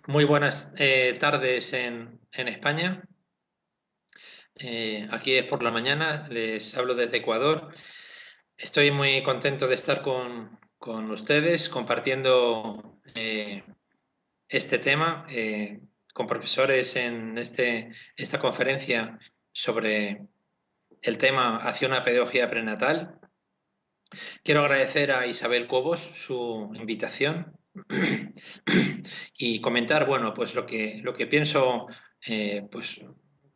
Muy buenas tardes en España. Aquí es por la mañana, les hablo desde Ecuador. Estoy muy contento de estar con ustedes compartiendo este tema con profesores en esta conferencia sobre el tema hacia una pedagogía prenatal. Quiero agradecer a Isabel Cobos su invitación y comentar, bueno, pues lo que pienso, pues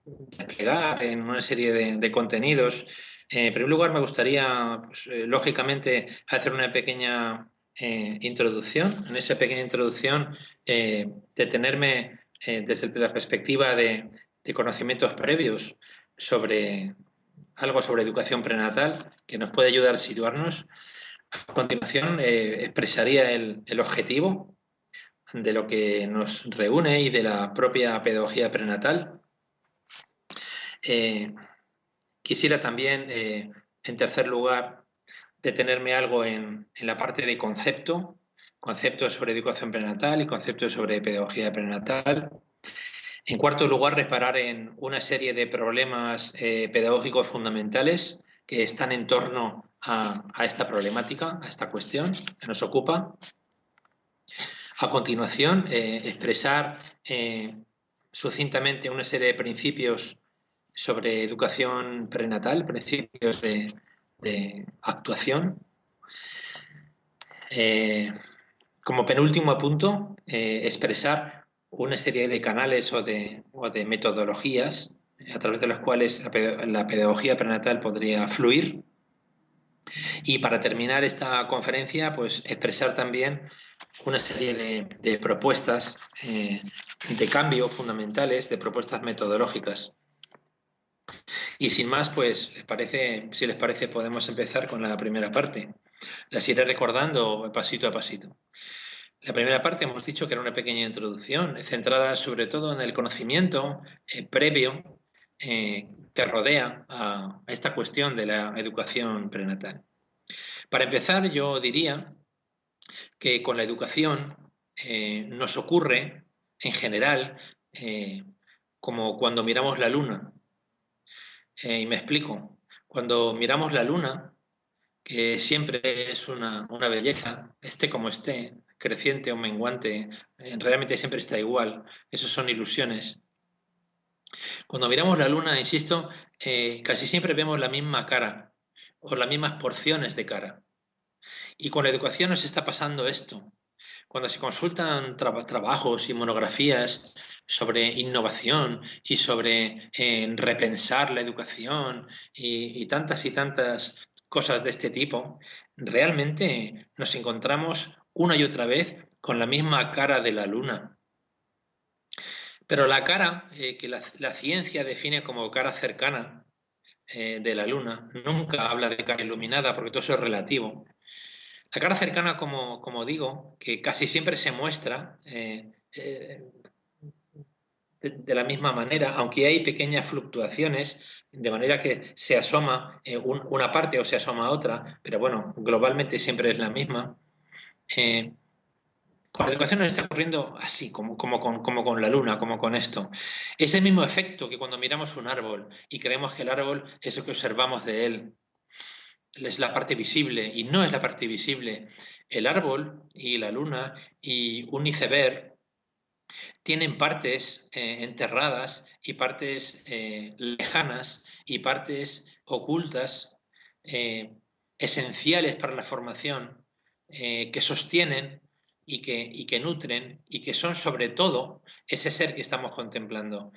desplegar en una serie de contenidos. En primer lugar, me gustaría, pues, lógicamente, hacer una pequeña introducción. En esa pequeña introducción, detenerme desde la perspectiva de conocimientos previos sobre algo sobre educación prenatal que nos puede ayudar a situarnos. A continuación, expresaría el objetivo de lo que nos reúne y de la propia pedagogía prenatal. Eh, Quisiera también, en tercer lugar, detenerme algo en la parte de conceptos sobre educación prenatal y conceptos sobre pedagogía prenatal. En cuarto lugar, reparar en una serie de problemas pedagógicos fundamentales que están en torno a esta problemática, a esta cuestión que nos ocupa. A continuación, expresar sucintamente una serie de principios sobre educación prenatal, principios de actuación. Eh, Como penúltimo punto, expresar una serie de canales o de metodologías a través de las cuales la pedagogía prenatal podría fluir. Y para terminar esta conferencia, pues expresar también una serie de propuestas de cambio fundamentales, de propuestas metodológicas. Y sin más, pues si les parece, podemos empezar con la primera parte. Las iré recordando pasito a pasito. La primera parte hemos dicho que era una pequeña introducción, centrada sobre todo en el conocimiento previo que rodea a esta cuestión de la educación prenatal. Para empezar, yo diría que con la educación nos ocurre, en general, como cuando miramos la luna. Y me explico. Cuando miramos la luna, que siempre es una belleza, esté como esté, creciente o menguante, realmente siempre está igual. Esos son ilusiones. Cuando miramos la luna, insisto, casi siempre vemos la misma cara o las mismas porciones de cara. Y con la educación nos está pasando esto. Cuando se consultan trabajos y monografías sobre innovación y sobre repensar la educación y tantas y tantas cosas de este tipo, realmente nos encontramos una y otra vez con la misma cara de la luna. Pero la cara que la ciencia define como cara cercana de la luna, nunca habla de cara iluminada porque todo eso es relativo. La cara cercana, como digo, que casi siempre se muestra de la misma manera, aunque hay pequeñas fluctuaciones, de manera que se asoma una parte o se asoma otra, pero bueno, globalmente siempre es la misma. Eh, con la educación nos está ocurriendo así, como con la luna, como con esto. Es el mismo efecto que cuando miramos un árbol y creemos que el árbol es lo que observamos de él, es la parte visible y no es la parte visible. El árbol y la luna y un iceberg tienen partes enterradas y partes lejanas y partes ocultas, eh, esenciales para la formación, que sostienen y que nutren y que son sobre todo ese ser que estamos contemplando.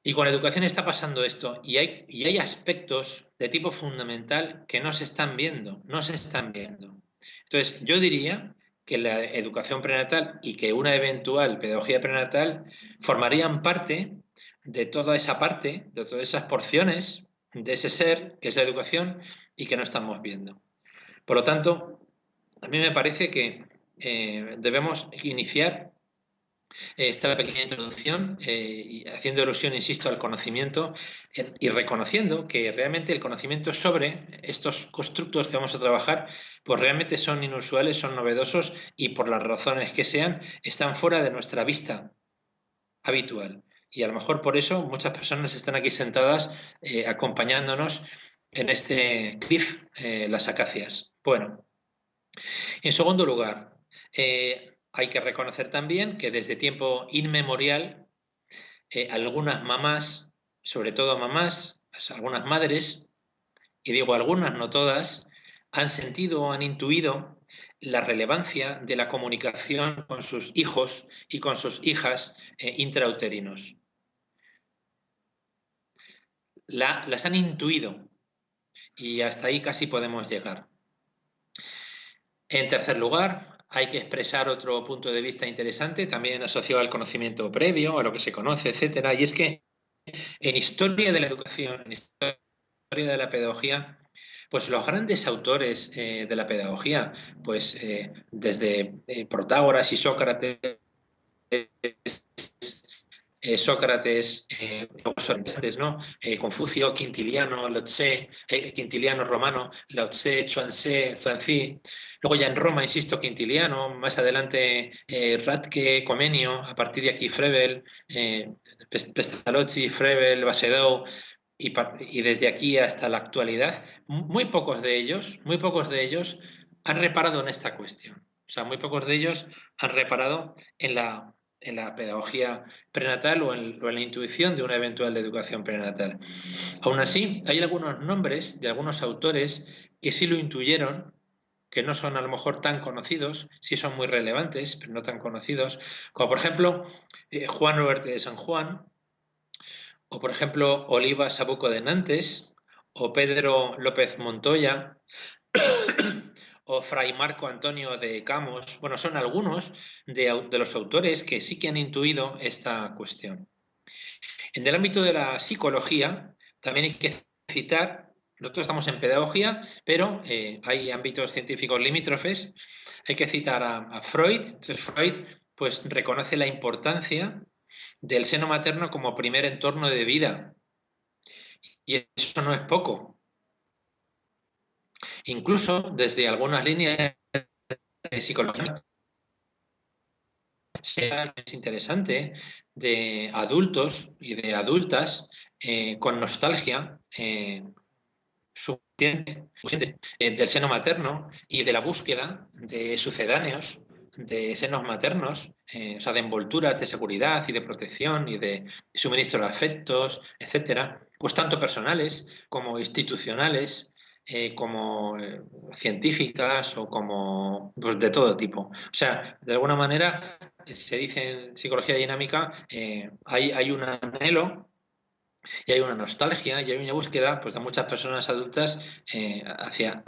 Y con la educación está pasando esto y hay aspectos de tipo fundamental que no se están viendo, no se están viendo. Entonces, yo diría que la educación prenatal y que una eventual pedagogía prenatal formarían parte de toda esa parte, de todas esas porciones de ese ser que es la educación y que no estamos viendo. Por lo tanto, a mí me parece que debemos iniciar esta pequeña introducción, y haciendo alusión, insisto, al conocimiento y reconociendo que realmente el conocimiento sobre estos constructos que vamos a trabajar, pues realmente son inusuales, son novedosos y por las razones que sean, están fuera de nuestra vista habitual. Y a lo mejor por eso muchas personas están aquí sentadas acompañándonos en este CRIF, las acacias. Bueno, en segundo lugar, hay que reconocer también que desde tiempo inmemorial algunas mamás, sobre todo mamás, pues algunas madres, y digo algunas, no todas, han sentido o han intuido la relevancia de la comunicación con sus hijos y con sus hijas intrauterinos. Las han intuido y hasta ahí casi podemos llegar. En tercer lugar, hay que expresar otro punto de vista interesante, también asociado al conocimiento previo, a lo que se conoce, etcétera, y es que en historia de la educación, en historia de la pedagogía, pues los grandes autores de la pedagogía, pues desde Protágoras y Sócrates, ¿no? Confucio, Quintiliano, Lao Tse, Quintiliano romano, Lao Tse, Chuanzé, Zhuangzi. Luego ya en Roma, insisto, Quintiliano, más adelante Ratke, Comenio, a partir de aquí Froebel, Pestalozzi, Froebel, Basedou, y desde aquí hasta la actualidad, muy pocos de ellos han reparado en esta cuestión. O sea, muy pocos de ellos han reparado en la pedagogía prenatal o en la intuición de una eventual educación prenatal. Aún así, hay algunos nombres de algunos autores que sí lo intuyeron, que no son a lo mejor tan conocidos, sí son muy relevantes, pero no tan conocidos, como por ejemplo Juan Huerte de San Juan, o por ejemplo Oliva Sabuco de Nantes, o Pedro López Montoya, o Fray Marco Antonio de Camos. Bueno, son algunos de los autores que sí que han intuido esta cuestión. En el ámbito de la psicología, también hay que citar, nosotros estamos en pedagogía, pero hay ámbitos científicos limítrofes, hay que citar a Freud. Entonces Freud pues reconoce la importancia del seno materno como primer entorno de vida, y eso no es poco. Incluso desde algunas líneas de psicología es interesante de adultos y de adultas con nostalgia del seno materno y de la búsqueda de sucedáneos, de senos maternos, o sea, de envolturas de seguridad y de protección y de suministro de afectos, etcétera, pues tanto personales como institucionales, como científicas o como pues, de todo tipo. O sea, de alguna manera se dice en psicología dinámica, hay un anhelo y hay una nostalgia y hay una búsqueda pues, de muchas personas adultas hacia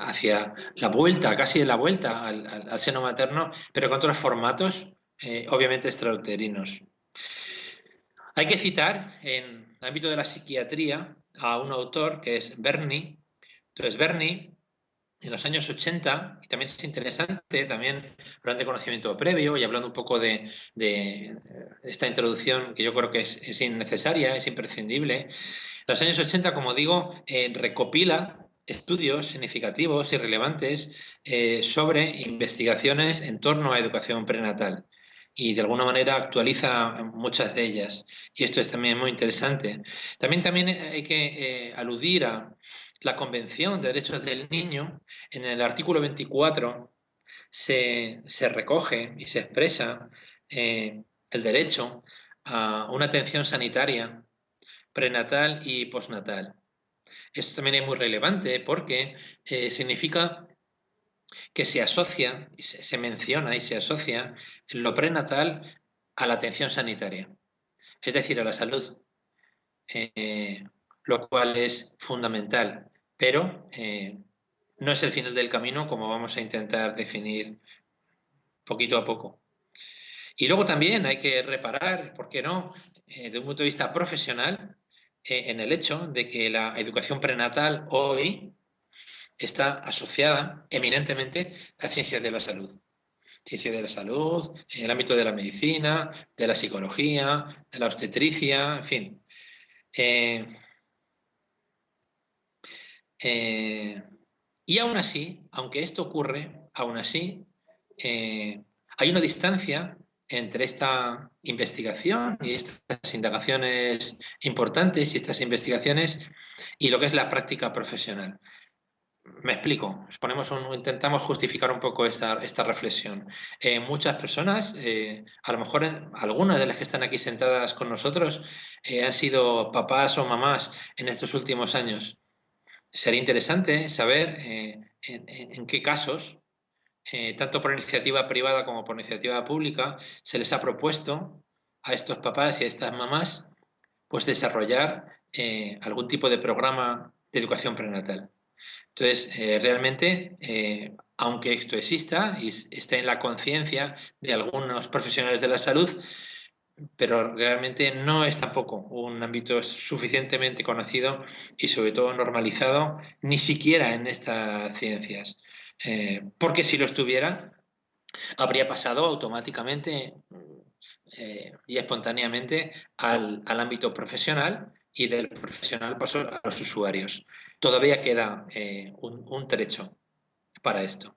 la vuelta, casi la vuelta al seno materno, pero con otros formatos, obviamente extrauterinos. Hay que citar en el ámbito de la psiquiatría a un autor que es Berni. Entonces, Berni, en los años 80, y también es interesante, también hablando de conocimiento previo y hablando un poco de esta introducción que yo creo que es innecesaria, es imprescindible. En los años 80, como digo, recopila estudios significativos y relevantes sobre investigaciones en torno a educación prenatal y de alguna manera actualiza muchas de ellas. Y esto es también muy interesante. También hay que aludir a la Convención de Derechos del Niño. En el artículo 24 se recoge y se expresa el derecho a una atención sanitaria prenatal y postnatal. Esto también es muy relevante porque significa que se asocia, y se menciona y se asocia lo prenatal a la atención sanitaria, es decir, a la salud, lo cual es fundamental, pero no es el final del camino como vamos a intentar definir poquito a poco. Y luego también hay que reparar, ¿por qué no?, de un punto de vista profesional, en el hecho de que la educación prenatal hoy está asociada eminentemente a ciencias de la salud. ciencia de la salud, en el ámbito de la medicina, de la psicología, de la obstetricia, en fin. Eh, eh, y aún así, aunque esto ocurre, aún así, hay una distancia entre esta investigación y estas indagaciones importantes y estas investigaciones y lo que es la práctica profesional. Me explico. Intentamos justificar un poco esta reflexión. Muchas personas, a lo mejor algunas de las que están aquí sentadas con nosotros, han sido papás o mamás en estos últimos años. Sería interesante saber en qué casos, tanto por iniciativa privada como por iniciativa pública, se les ha propuesto a estos papás y a estas mamás pues desarrollar algún tipo de programa de educación prenatal. Entonces, realmente, aunque esto exista y esté en la conciencia de algunos profesionales de la salud, pero realmente no es tampoco un ámbito suficientemente conocido y sobre todo normalizado, ni siquiera en estas ciencias. Porque si lo estuviera, habría pasado automáticamente y espontáneamente al ámbito profesional y del profesional pasó a los usuarios. Todavía queda un trecho para esto.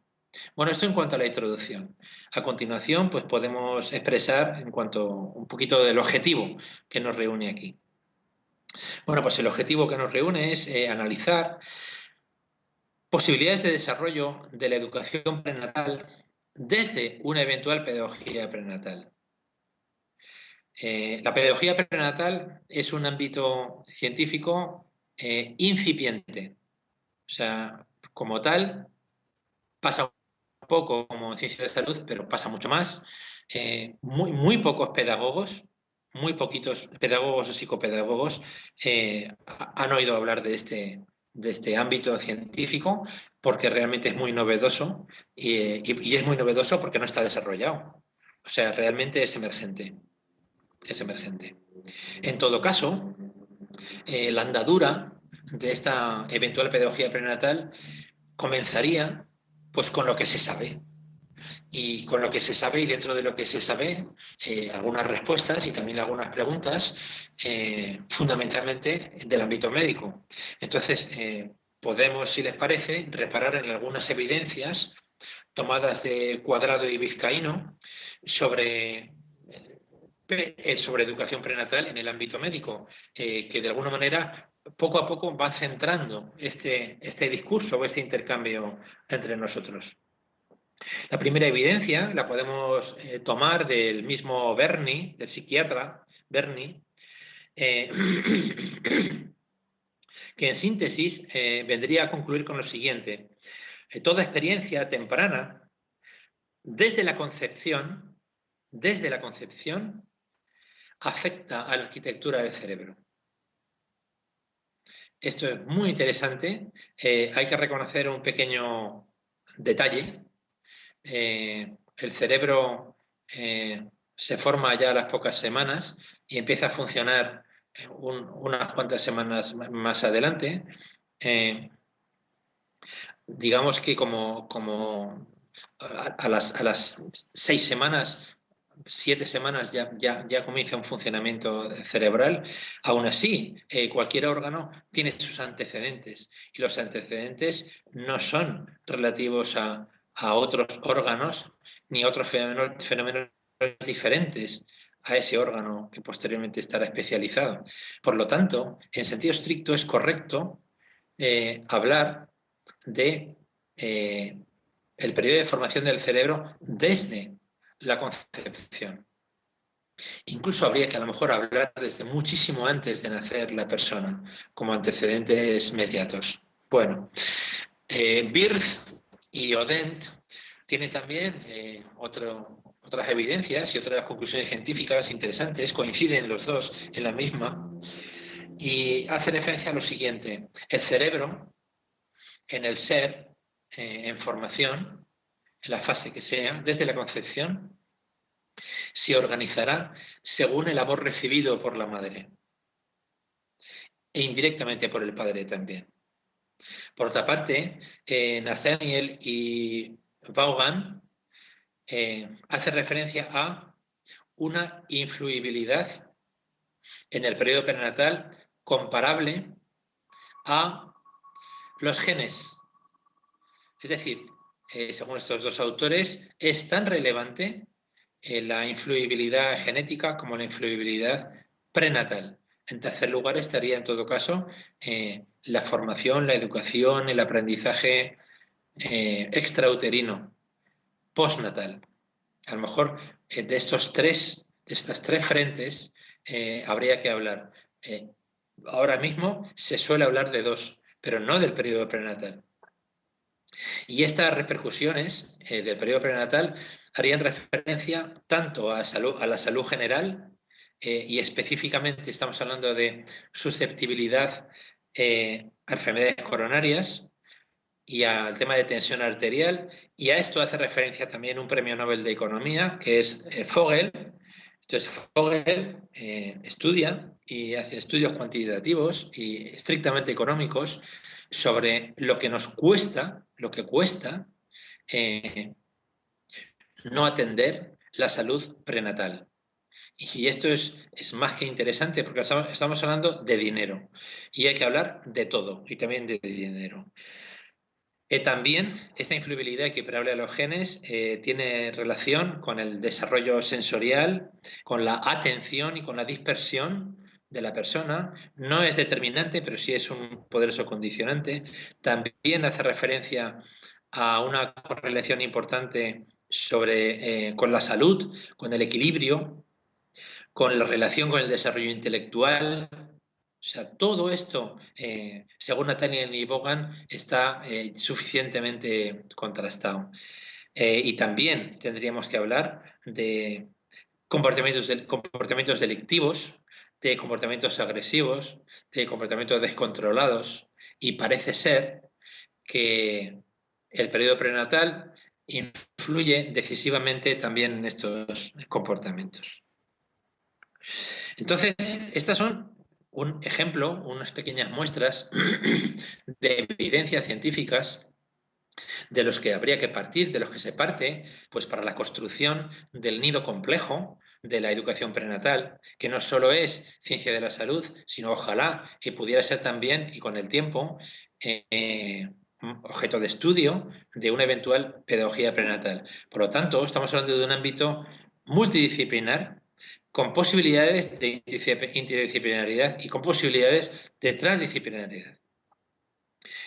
Bueno, esto en cuanto a la introducción. A continuación, pues podemos expresar en cuanto un poquito del objetivo que nos reúne aquí. Bueno, pues el objetivo que nos reúne es analizar posibilidades de desarrollo de la educación prenatal desde una eventual pedagogía prenatal. La pedagogía prenatal es un ámbito científico incipiente. O sea, como tal, pasa un poco como en ciencia de salud, pero pasa mucho más. Muy pocos pedagogos, muy poquitos pedagogos o psicopedagogos han oído hablar de este ámbito científico porque realmente es muy novedoso y es muy novedoso porque no está desarrollado. O sea, realmente es emergente. Es emergente. En todo caso, la andadura de esta eventual pedagogía prenatal comenzaría pues con lo que se sabe. Y con lo que se sabe y dentro de lo que se sabe, algunas respuestas y también algunas preguntas, fundamentalmente del ámbito médico. Entonces, podemos, si les parece, reparar en algunas evidencias tomadas de Cuadrado y Vizcaíno sobre educación prenatal en el ámbito médico, que de alguna manera poco a poco van centrando este discurso o este intercambio entre nosotros. La primera evidencia la podemos tomar del mismo Berni, del psiquiatra Berni, eh, que en síntesis vendría a concluir con lo siguiente. Toda experiencia temprana, desde la concepción, afecta a la arquitectura del cerebro. Esto es muy interesante. Hay que reconocer un pequeño detalle. El cerebro se forma ya a las pocas semanas y empieza a funcionar unas cuantas semanas más adelante. Digamos que como a las 6 semanas, 7 semanas ya comienza un funcionamiento cerebral. Aún así, cualquier órgano tiene sus antecedentes y los antecedentes no son relativos a otros órganos ni a otros fenómenos diferentes a ese órgano que posteriormente estará especializado. Por lo tanto, en sentido estricto es correcto hablar de el periodo de formación del cerebro desde la concepción. Incluso habría que a lo mejor hablar desde muchísimo antes de nacer la persona, como antecedentes mediatos. Bueno, Wirth y Odent tienen también otras evidencias y otras conclusiones científicas interesantes, coinciden los dos en la misma, y hacen referencia a lo siguiente: el cerebro en el ser, en formación, en la fase que sea, desde la concepción, se organizará según el amor recibido por la madre e indirectamente por el padre también. Por otra parte, Nathaniel y Vaughan hace referencia a una influibilidad en el periodo perinatal comparable a los genes. Es decir, según estos dos autores, es tan relevante la influibilidad genética como la influibilidad prenatal. En tercer lugar estaría, en todo caso, la formación, la educación, el aprendizaje extrauterino, postnatal. A lo mejor de estas tres frentes habría que hablar. Ahora mismo se suele hablar de dos, pero no del periodo prenatal. Y estas repercusiones del periodo prenatal harían referencia tanto a la salud general y específicamente estamos hablando de susceptibilidad a enfermedades coronarias y al tema de tensión arterial, y a esto hace referencia también un premio Nobel de Economía, que es Fogel. Entonces, Fogel estudia y hace estudios cuantitativos y estrictamente económicos sobre lo que nos cuesta, lo que cuesta no atender la salud prenatal. Y esto es más que interesante porque estamos hablando de dinero y hay que hablar de todo y también de dinero. También esta influibilidad equiparable a los genes tiene relación con el desarrollo sensorial, con la atención y con la dispersión de la persona. No es determinante, pero sí es un poderoso condicionante. También hace referencia a una correlación importante con la salud, con el equilibrio, con la relación con el desarrollo intelectual. O sea, todo esto, según Nathaniel y Bogan, está suficientemente contrastado. Y también tendríamos que hablar de comportamientos delictivos, de comportamientos agresivos, de comportamientos descontrolados. Y parece ser que el periodo prenatal influye decisivamente también en estos comportamientos. Entonces, estas son un ejemplo, unas pequeñas muestras de evidencias científicas de los que habría que partir, de los que se parte, pues para la construcción del nido complejo de la educación prenatal, que no solo es ciencia de la salud, sino ojalá que pudiera ser también, y con el tiempo, objeto de estudio de una eventual pedagogía prenatal. Por lo tanto, estamos hablando de un ámbito multidisciplinar con posibilidades de interdisciplinaridad y con posibilidades de transdisciplinaridad.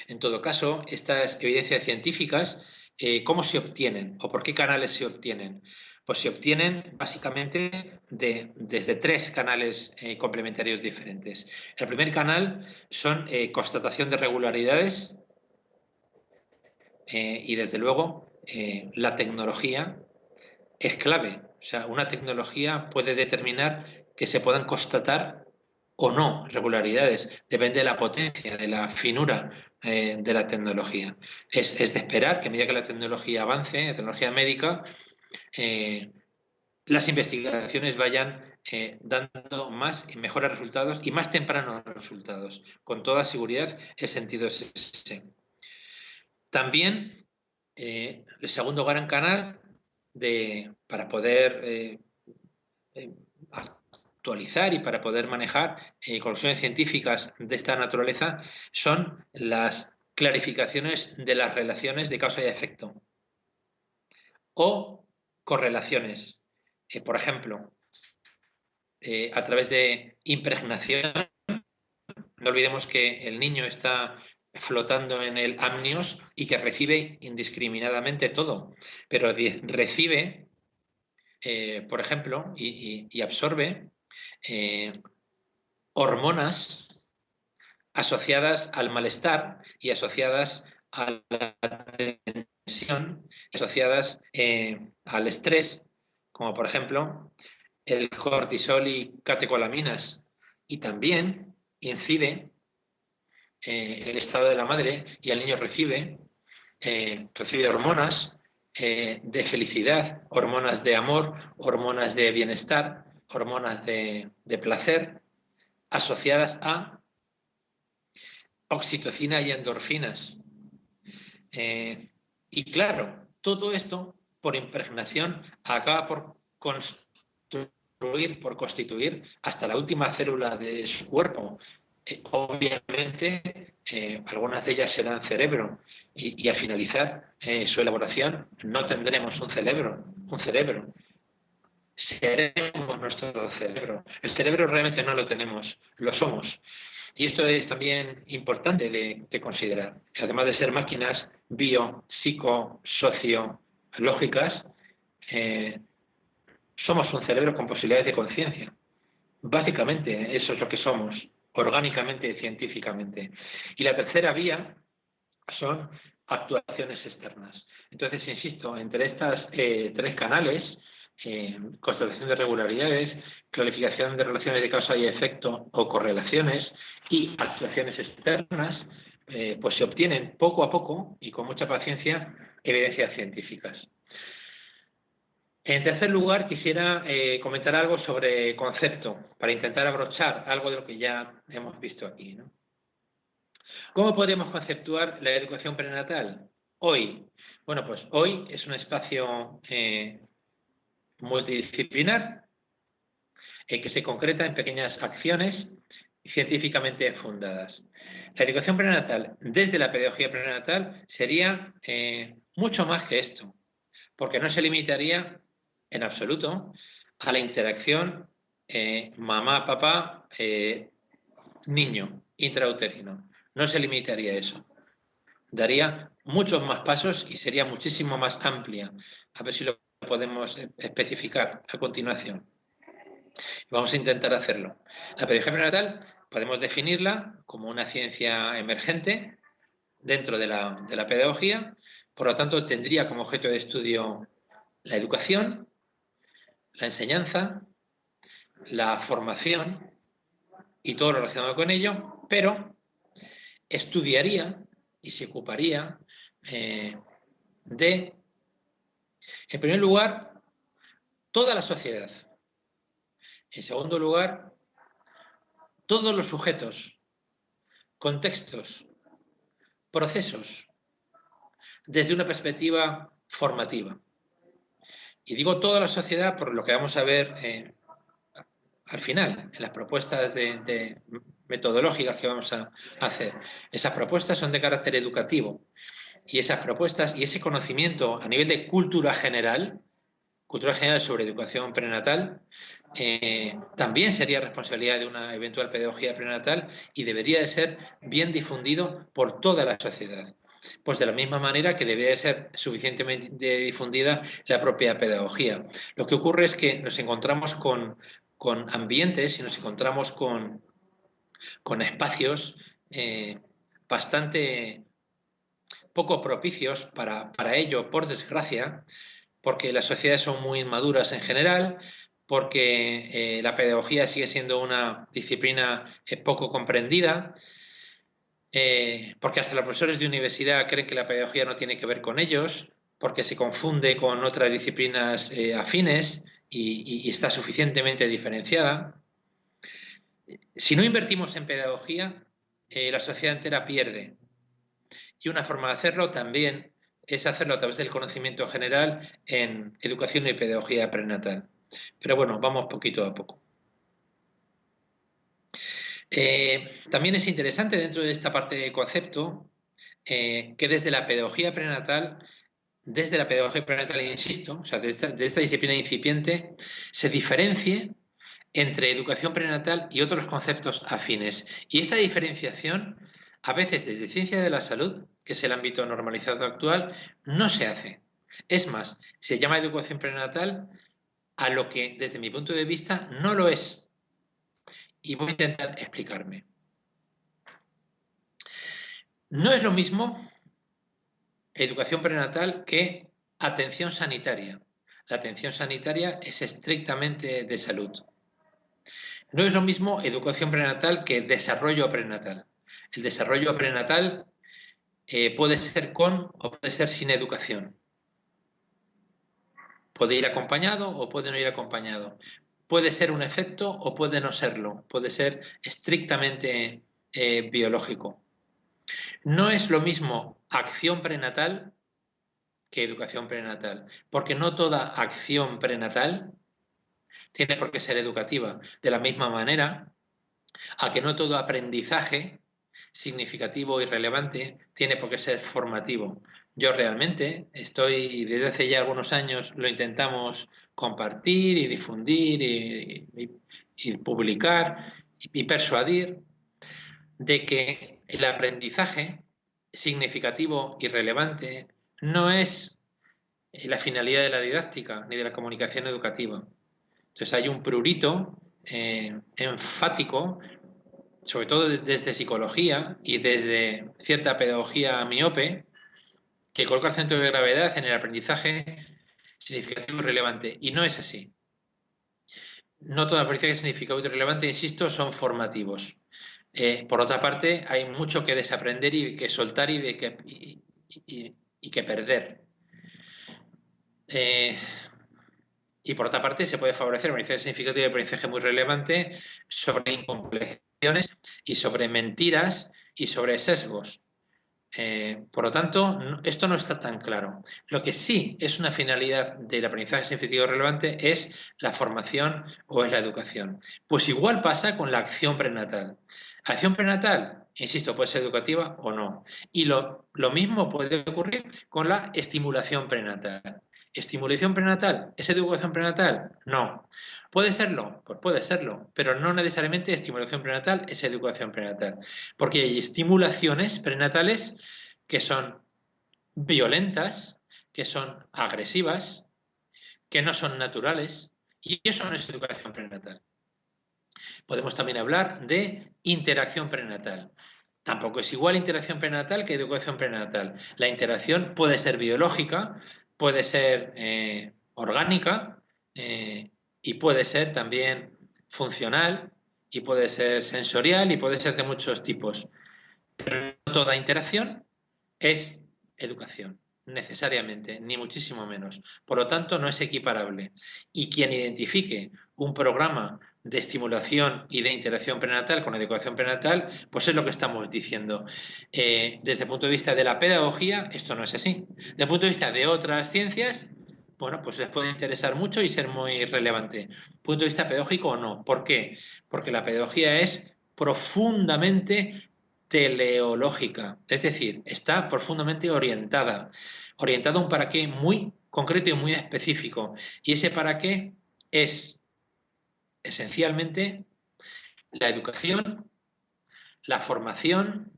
En todo caso, estas evidencias científicas, ¿cómo se obtienen o por qué canales se obtienen? Pues se obtienen básicamente desde tres canales complementarios diferentes. El primer canal son constatación de regularidades y desde luego la tecnología es clave. O sea, una tecnología puede determinar que se puedan constatar o no regularidades. Depende de la potencia, de la finura de la tecnología. Es de esperar que a medida que la tecnología avance, la tecnología médica, las investigaciones vayan dando más y mejores resultados y más tempranos resultados. Con toda seguridad, el sentido es ese. También, el segundo gran canal para poder actualizar y para poder manejar conclusiones científicas de esta naturaleza son las clarificaciones de las relaciones de causa y efecto o correlaciones. Por ejemplo, a través de impregnación, no olvidemos que el niño está flotando en el amnios y que recibe indiscriminadamente todo, pero recibe, por ejemplo, y absorbe hormonas asociadas al malestar y asociadas a la tensión, asociadas al estrés, como por ejemplo el cortisol y catecolaminas, y también incide el estado de la madre y el niño recibe hormonas de felicidad, hormonas de amor, hormonas de bienestar, hormonas de placer, asociadas a oxitocina y endorfinas. Y claro, todo esto por impregnación, acaba por construir, por constituir hasta la última célula de su cuerpo. Obviamente, algunas de ellas serán cerebro y al finalizar su elaboración no tendremos un cerebro, seremos nuestro cerebro. El cerebro realmente no lo tenemos, lo somos. Y esto es también importante de considerar. Además de ser máquinas bio, psico, sociológicas, somos un cerebro con posibilidades de conciencia. Básicamente eso es lo que somos, orgánicamente y científicamente. Y la tercera vía son actuaciones externas. Entonces, insisto, entre estas tres canales, constatación de regularidades, clarificación de relaciones de causa y efecto o correlaciones y actuaciones externas, pues se obtienen poco a poco y con mucha paciencia evidencias científicas. En tercer lugar, quisiera comentar algo sobre concepto, para intentar abrochar algo de lo que ya hemos visto aquí, ¿no? ¿Cómo podemos conceptuar la educación prenatal hoy? Bueno, pues hoy es un espacio multidisciplinar que se concreta en pequeñas acciones científicamente fundadas. La educación prenatal desde la pedagogía prenatal sería mucho más que esto, porque no se limitaría en absoluto a la interacción mamá, papá, niño, intrauterino. No se limitaría a eso. Daría muchos más pasos y sería muchísimo más amplia. A ver si lo podemos especificar a continuación. Vamos a intentar hacerlo. La pedagogía prenatal podemos definirla como una ciencia emergente dentro de la pedagogía. Por lo tanto, tendría como objeto de estudio la educación, la enseñanza, la formación y todo lo relacionado con ello, pero estudiaría y se ocuparía de, en primer lugar, toda la sociedad. En segundo lugar, todos los sujetos, contextos, procesos, desde una perspectiva formativa. Y digo toda la sociedad por lo que vamos a ver al final, en las propuestas de metodológicas que vamos a hacer. Esas propuestas son de carácter educativo y esas propuestas y ese conocimiento a nivel de cultura general sobre educación prenatal, también sería responsabilidad de una eventual pedagogía prenatal y debería de ser bien difundido por toda la sociedad. Pues de la misma manera que debería de ser suficientemente difundida la propia pedagogía. Lo que ocurre es que nos encontramos con ambientes y nos encontramos con espacios bastante poco propicios para ello, por desgracia, porque las sociedades son muy inmaduras en general, porque la pedagogía sigue siendo una disciplina poco comprendida, porque hasta los profesores de universidad creen que la pedagogía no tiene que ver con ellos, porque se confunde con otras disciplinas afines y está suficientemente diferenciada. Si no invertimos en pedagogía, la sociedad entera pierde. Y una forma de hacerlo también es hacerlo a través del conocimiento general en educación y pedagogía prenatal. Pero bueno, vamos poquito a poco. También es interesante dentro de esta parte de concepto que desde la pedagogía prenatal, insisto, o sea, de esta disciplina incipiente, se diferencie entre educación prenatal y otros conceptos afines. Y esta diferenciación, a veces desde ciencia de la salud, que es el ámbito normalizado actual, no se hace. Es más, se llama educación prenatal a lo que, desde mi punto de vista, no lo es. Y voy a intentar explicarme. No es lo mismo educación prenatal que atención sanitaria. La atención sanitaria es estrictamente de salud. No es lo mismo educación prenatal que desarrollo prenatal. El desarrollo prenatal puede ser con o puede ser sin educación. Puede ir acompañado o puede no ir acompañado. Puede ser un efecto o puede no serlo. Puede ser estrictamente biológico. No es lo mismo acción prenatal que educación prenatal, porque no toda acción prenatal tiene por qué ser educativa. De la misma manera, a que no todo aprendizaje significativo y relevante tiene por qué ser formativo. Yo realmente estoy, desde hace ya algunos años, lo intentamos compartir y difundir y publicar y persuadir de que el aprendizaje significativo y relevante no es la finalidad de la didáctica ni de la comunicación educativa. Entonces hay un prurito enfático, sobre todo desde psicología y desde cierta pedagogía miope, que coloca el centro de gravedad en el aprendizaje significativo y relevante. Y no es así. No todo aprendizaje significativo y relevante, insisto, son formativos. Por otra parte, hay mucho que desaprender y que soltar y que perder. Y por otra parte, se puede favorecer un aprendizaje significativo y aprendizaje muy relevante sobre incompleciones y sobre mentiras y sobre sesgos. Por lo tanto, esto no está tan claro. Lo que sí es una finalidad del aprendizaje significativo relevante es la formación o es la educación. Pues igual pasa con la acción prenatal. Acción prenatal, insisto, puede ser educativa o no. Y lo mismo puede ocurrir con la estimulación prenatal. ¿Estimulación prenatal? ¿Es educación prenatal? No. ¿Puede serlo? Pues puede serlo, pero no necesariamente estimulación prenatal es educación prenatal, porque hay estimulaciones prenatales que son violentas, que son agresivas, que no son naturales, y eso no es educación prenatal. Podemos también hablar de interacción prenatal. Tampoco es igual interacción prenatal que educación prenatal. La interacción puede ser biológica, puede ser orgánica y puede ser también funcional y puede ser sensorial y puede ser de muchos tipos. Pero no toda interacción es educación, necesariamente, ni muchísimo menos. Por lo tanto, no es equiparable. Y quien identifique un programa de estimulación y de interacción prenatal con educación prenatal, pues es lo que estamos diciendo. Desde el punto de vista de la pedagogía, esto no es así. Desde el punto de vista de otras ciencias, bueno, pues les puede interesar mucho y ser muy relevante. Punto de vista pedagógico o no. ¿Por qué? Porque la pedagogía es profundamente teleológica, es decir, está profundamente orientada a un para qué muy concreto y muy específico. Y ese para qué es esencialmente la educación, la formación,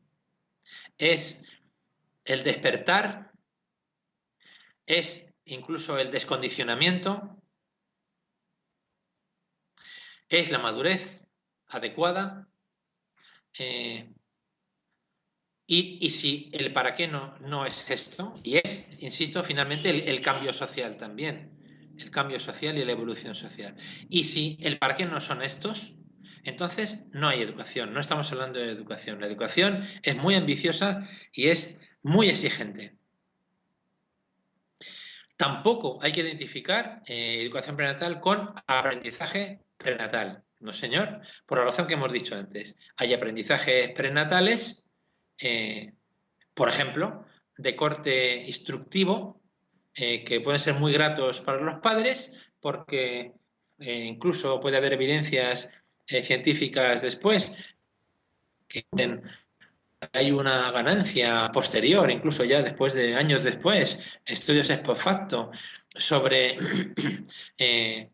es el despertar, es incluso el descondicionamiento, es la madurez adecuada. Y si el para qué no es esto, y es, insisto, finalmente el cambio social también, el cambio social y la evolución social. Y si el para qué no son estos, entonces no hay educación, no estamos hablando de educación. La educación es muy ambiciosa y es muy exigente. Tampoco hay que identificar educación prenatal con aprendizaje prenatal. No, señor, por la razón que hemos dicho antes. Hay aprendizajes prenatales por ejemplo, de corte instructivo, que pueden ser muy gratos para los padres, porque incluso puede haber evidencias científicas después que hay una ganancia posterior, incluso ya después de años después, estudios ex post facto sobre eh,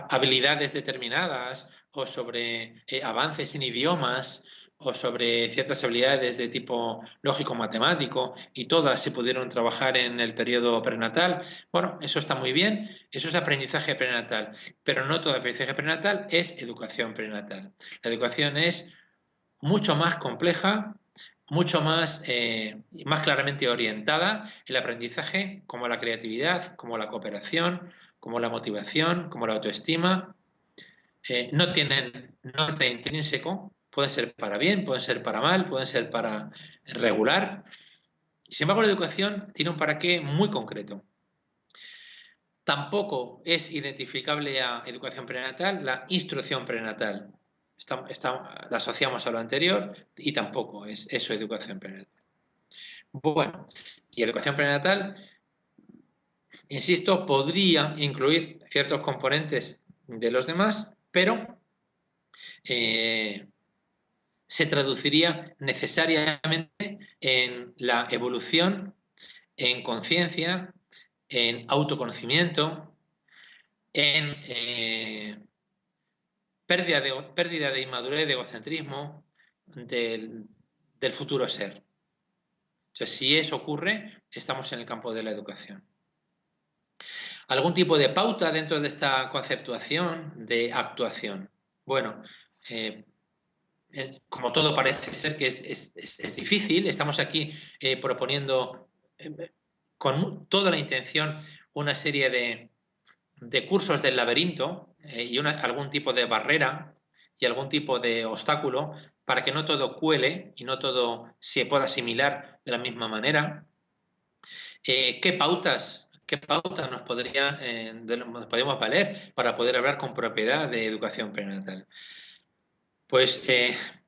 habilidades determinadas o sobre avances en idiomas o sobre ciertas habilidades de tipo lógico-matemático y todas se pudieron trabajar en el periodo prenatal. Bueno, eso está muy bien, eso es aprendizaje prenatal, pero no todo aprendizaje prenatal es educación prenatal. La educación es mucho más compleja, mucho más claramente orientada el aprendizaje como la creatividad, como la cooperación, como la motivación, como la autoestima. No tienen norte intrínseco, pueden ser para bien, pueden ser para mal, pueden ser para regular. Y sin embargo, la educación tiene un para qué muy concreto. Tampoco es identificable a educación prenatal la instrucción prenatal. La asociamos a lo anterior y tampoco es eso educación prenatal. Bueno, Y educación prenatal, insisto, podría incluir ciertos componentes de los demás, pero se traduciría necesariamente en la evolución, en conciencia, en autoconocimiento, en pérdida de inmadurez, de egocentrismo del futuro ser. Entonces, si eso ocurre, estamos en el campo de la educación. ¿Algún tipo de pauta dentro de esta conceptuación de actuación? Bueno, como todo parece ser que es difícil, estamos aquí proponiendo con toda la intención una serie de cursos del laberinto y algún tipo de barrera y algún tipo de obstáculo para que no todo cuele y no todo se pueda asimilar de la misma manera. ¿Qué pautas nos podemos valer para poder hablar con propiedad de educación prenatal? Pues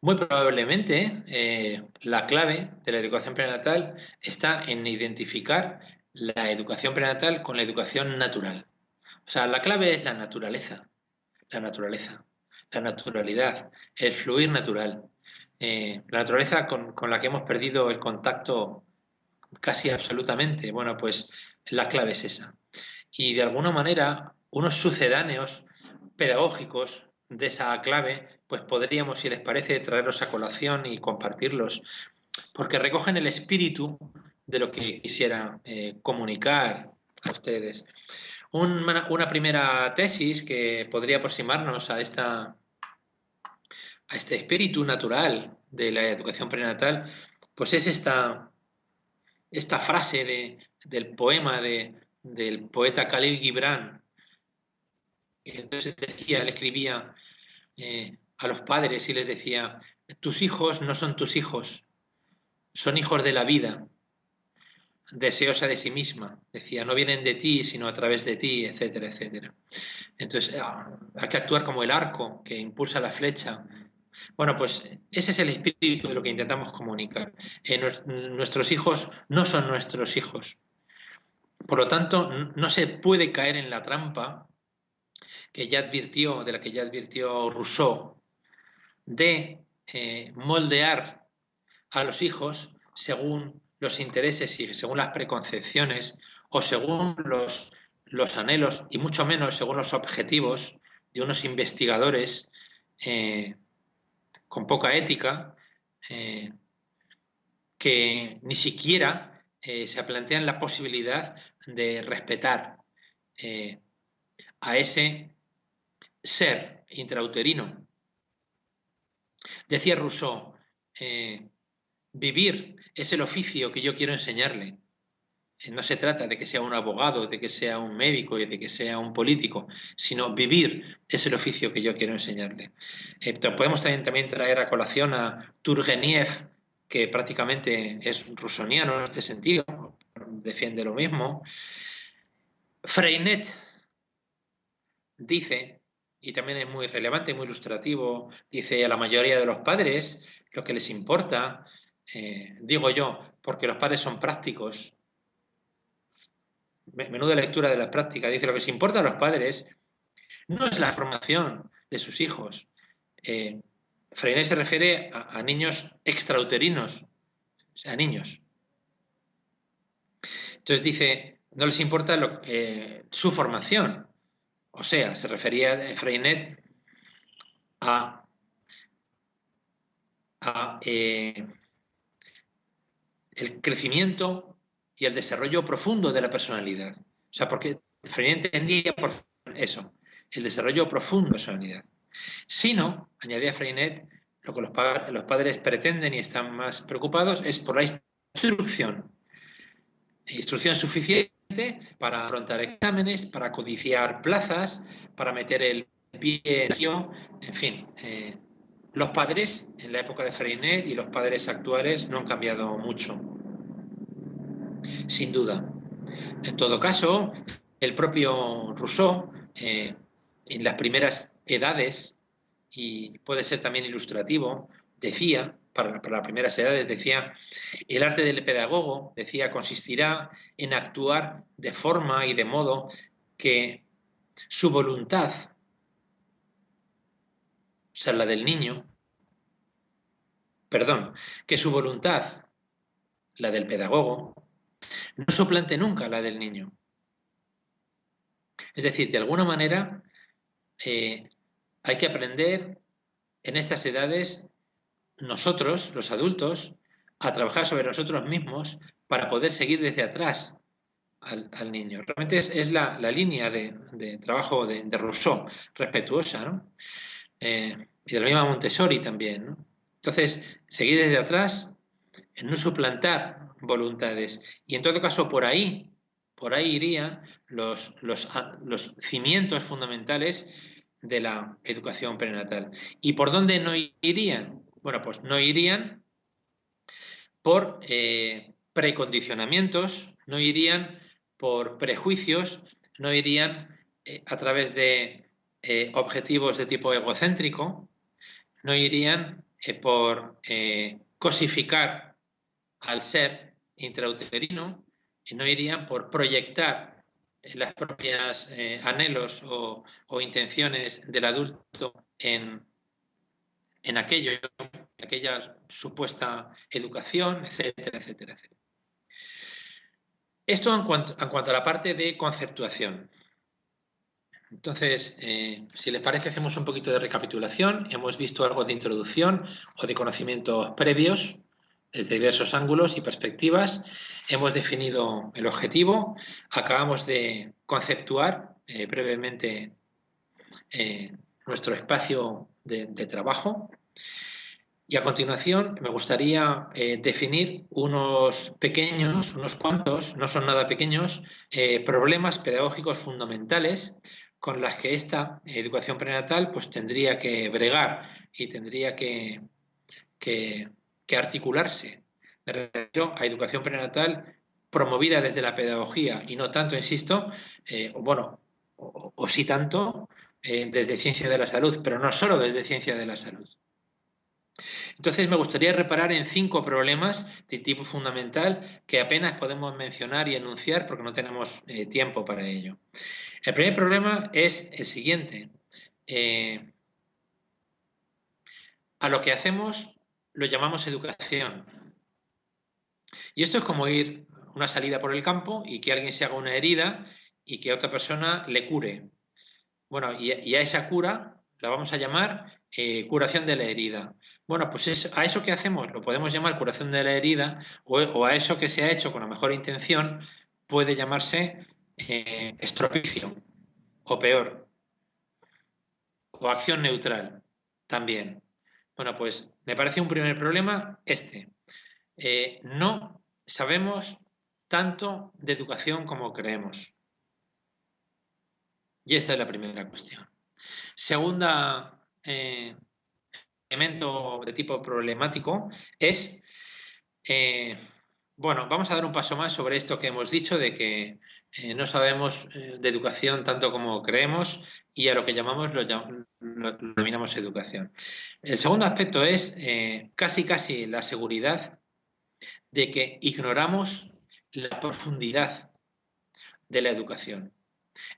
muy probablemente la clave de la educación prenatal está en identificar la educación prenatal con la educación natural. O sea, la clave es la naturaleza, la naturalidad, el fluir natural. La naturaleza con la que hemos perdido el contacto casi absolutamente. Bueno, pues la clave es esa. Y de alguna manera, unos sucedáneos pedagógicos de esa clave, pues podríamos, si les parece, traerlos a colación y compartirlos, porque recogen el espíritu de lo que quisiera comunicar a ustedes. Una primera tesis que podría aproximarnos a este espíritu natural de la educación prenatal, pues es esta frase del poema del poeta Khalil Gibran. Entonces él escribía a los padres y les decía: tus hijos no son tus hijos, son hijos de la vida, deseosa de sí misma. Decía, no vienen de ti, sino a través de ti, etcétera, etcétera. Entonces hay que actuar como el arco que impulsa la flecha. Bueno, pues ese es el espíritu de lo que intentamos comunicar. Nuestros hijos no son nuestros hijos. Por lo tanto, no se puede caer en la trampa de la que ya advirtió Rousseau, de moldear a los hijos según los intereses y según las preconcepciones o según los anhelos y mucho menos según los objetivos de unos investigadores con poca ética que ni siquiera se plantean la posibilidad de respetar a ese ser intrauterino. Decía Rousseau, vivir es el oficio que yo quiero enseñarle. No se trata de que sea un abogado, de que sea un médico y de que sea un político, sino vivir es el oficio que yo quiero enseñarle. Podemos también traer a colación a Turgeniev, que prácticamente es rusoniano en este sentido, defiende lo mismo. Freinet dice, y también es muy relevante, muy ilustrativo, dice: a la mayoría de los padres lo que les importa, digo yo, porque los padres son prácticos, menuda lectura de la práctica, dice: lo que les importa a los padres no es la formación de sus hijos. Freinet se refiere a niños extrauterinos, o sea, a niños. Entonces dice, no les importa su formación. O sea, se refería Freinet a el crecimiento y el desarrollo profundo de la personalidad. O sea, porque Freinet entendía por eso, el desarrollo profundo de la personalidad. Sino, añadía Freinet, lo que los padres pretenden y están más preocupados es por la instrucción suficiente para afrontar exámenes, para codiciar plazas, para meter el pie en fin. Los padres en la época de Freinet y los padres actuales no han cambiado mucho, sin duda. En todo caso, el propio Rousseau, en las primeras edades, y puede ser también ilustrativo, decía para las primeras edades, decía, el arte del pedagogo, decía, consistirá en actuar de forma y de modo que su voluntad, o sea, la del niño, perdón, que su voluntad, la del pedagogo, no suplante nunca la del niño. Es decir, de alguna manera hay que aprender en estas edades nosotros, los adultos, a trabajar sobre nosotros mismos para poder seguir desde atrás al niño. Realmente es la línea de trabajo de Rousseau, respetuosa, ¿no? Y de la misma Montessori también, ¿no? Entonces, seguir desde atrás, no suplantar voluntades. Y en todo caso, por ahí irían los cimientos fundamentales de la educación prenatal. ¿Y por dónde no irían? Bueno, pues no irían por precondicionamientos, no irían por prejuicios, no irían a través de objetivos de tipo egocéntrico, no irían por cosificar al ser intrauterino, no irían por proyectar las propias anhelos o intenciones del adulto en aquella supuesta educación, etcétera, etcétera, etcétera. Esto en cuanto a la parte de conceptuación. Entonces, si les parece, hacemos un poquito de recapitulación. Hemos visto algo de introducción o de conocimientos previos desde diversos ángulos y perspectivas. Hemos definido el objetivo. Acabamos de conceptuar brevemente nuestro espacio de trabajo. Y a continuación me gustaría definir unos cuantos, no son nada pequeños, problemas pedagógicos fundamentales con las que esta educación prenatal pues tendría que bregar y tendría que articularse. Me refiero a educación prenatal promovida desde la pedagogía y no tanto, insisto, o sí tanto desde ciencia de la salud, pero no solo desde ciencia de la salud. Entonces me gustaría reparar en 5 problemas de tipo fundamental que apenas podemos mencionar y enunciar porque no tenemos tiempo para ello. El primer problema es el siguiente. A lo que hacemos lo llamamos educación. Y esto es como ir a una salida por el campo y que alguien se haga una herida y que otra persona le cure. Bueno, y a esa cura la vamos a llamar curación de la herida. Bueno, pues a eso que hacemos lo podemos llamar curación de la herida o a eso que se ha hecho con la mejor intención puede llamarse estropicio o peor, o acción neutral también. Bueno, pues me parece un primer problema este. No sabemos tanto de educación como creemos. Y esta es la primera cuestión. Segunda elemento de tipo problemático es, bueno, vamos a dar un paso más sobre esto que hemos dicho de que no sabemos de educación tanto como creemos y a lo que llamamos lo denominamos educación. El segundo aspecto es casi la seguridad de que ignoramos la profundidad de la educación.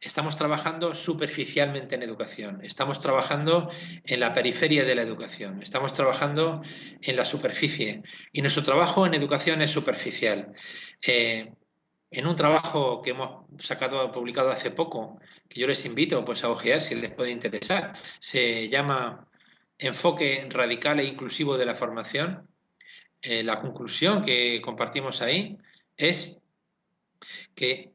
Estamos trabajando superficialmente en educación, estamos trabajando en la periferia de la educación, estamos trabajando en la superficie y nuestro trabajo en educación es superficial. En un trabajo que hemos publicado hace poco, que yo les invito pues, a ojear si les puede interesar, se llama Enfoque Radical e Inclusivo de la Formación. La conclusión que compartimos ahí es que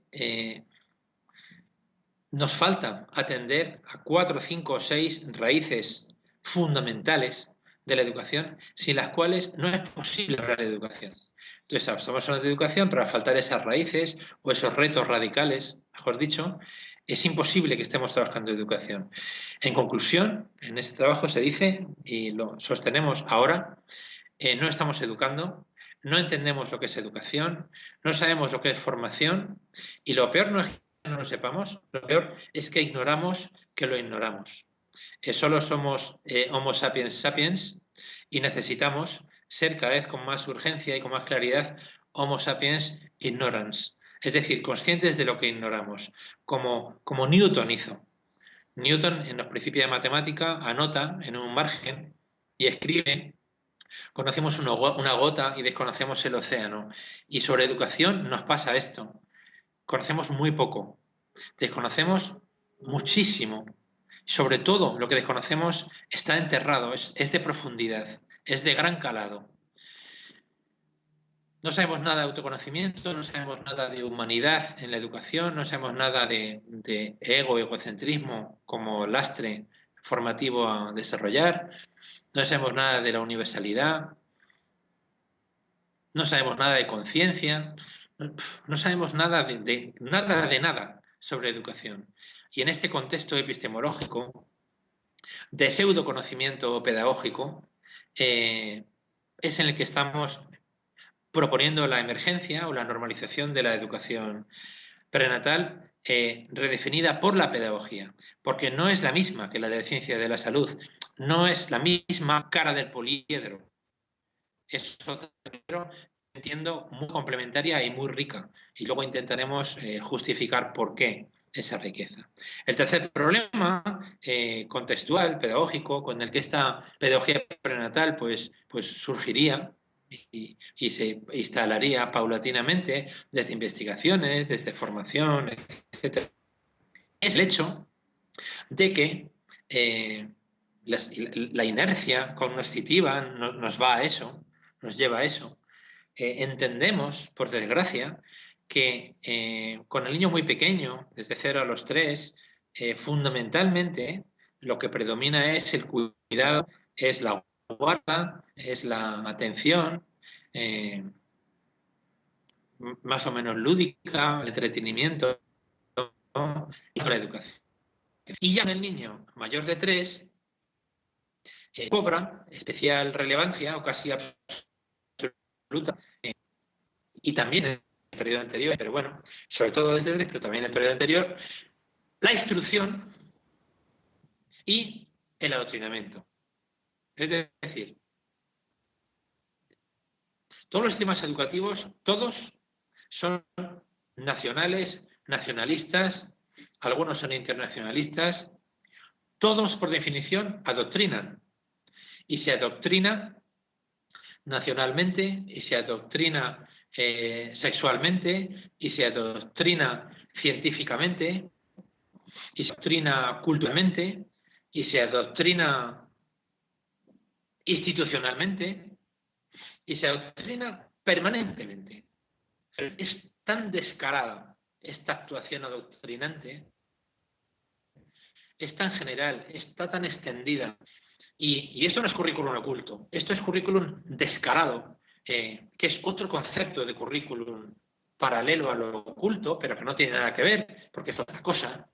nos falta atender a 4, 5 o 6 raíces fundamentales de la educación, sin las cuales no es posible hablar de educación. Entonces, estamos hablando de educación, pero al faltar esas raíces o esos retos radicales, mejor dicho, es imposible que estemos trabajando en educación. En conclusión, en este trabajo se dice, y lo sostenemos ahora, no estamos educando, no entendemos lo que es educación, no sabemos lo que es formación, y lo peor no es que no lo sepamos, lo peor es que ignoramos que lo ignoramos. Solo somos Homo sapiens sapiens y necesitamos ser cada vez con más urgencia y con más claridad Homo sapiens ignorans, es decir, conscientes de lo que ignoramos, como Newton hizo. Newton, en los principios de matemática, anota en un margen y escribe: conocemos una gota y desconocemos el océano. Y sobre educación nos pasa esto. Conocemos muy poco, desconocemos muchísimo. Sobre todo, lo que desconocemos está enterrado, es de profundidad, es de gran calado. No sabemos nada de autoconocimiento, no sabemos nada de humanidad en la educación, no sabemos nada de ego, egocentrismo como lastre formativo a desarrollar, no sabemos nada de la universalidad, no sabemos nada de conciencia, no sabemos nada de nada sobre educación. Y en este contexto epistemológico de pseudoconocimiento pedagógico es en el que estamos proponiendo la emergencia o la normalización de la educación prenatal redefinida por la pedagogía, porque no es la misma que la de la ciencia de la salud, no es la misma cara del poliedro, es otra, pero entiendo muy complementaria y muy rica, y luego intentaremos justificar por qué esa riqueza. El tercer problema contextual, pedagógico, con el que esta pedagogía prenatal pues surgiría y se instalaría paulatinamente desde investigaciones, desde formación, etc., es el hecho de que la inercia cognitiva nos va a eso, nos lleva a eso. Entendemos, por desgracia, que con el niño muy pequeño, desde 0 a los 3, fundamentalmente lo que predomina es el cuidado, es la guarda, es la atención, más o menos lúdica, el entretenimiento, ¿no? Y la educación. Y ya en el niño mayor de 3 cobra especial relevancia o casi absoluta, y también en el periodo anterior, pero bueno, sobre todo desde 3, pero también en el periodo anterior, la instrucción y el adoctrinamiento. Es decir, todos los sistemas educativos, todos son nacionales, nacionalistas, algunos son internacionalistas, todos por definición adoctrinan. Y se adoctrina nacionalmente, y se adoctrina sexualmente, y se adoctrina científicamente, y se adoctrina culturalmente, y se adoctrina institucionalmente, y se adoctrina permanentemente. Es tan descarada esta actuación adoctrinante, es tan general, está tan extendida. Y esto no es currículum oculto, esto es currículum descarado, que es otro concepto de currículum paralelo a lo oculto, pero que no tiene nada que ver, porque es otra cosa.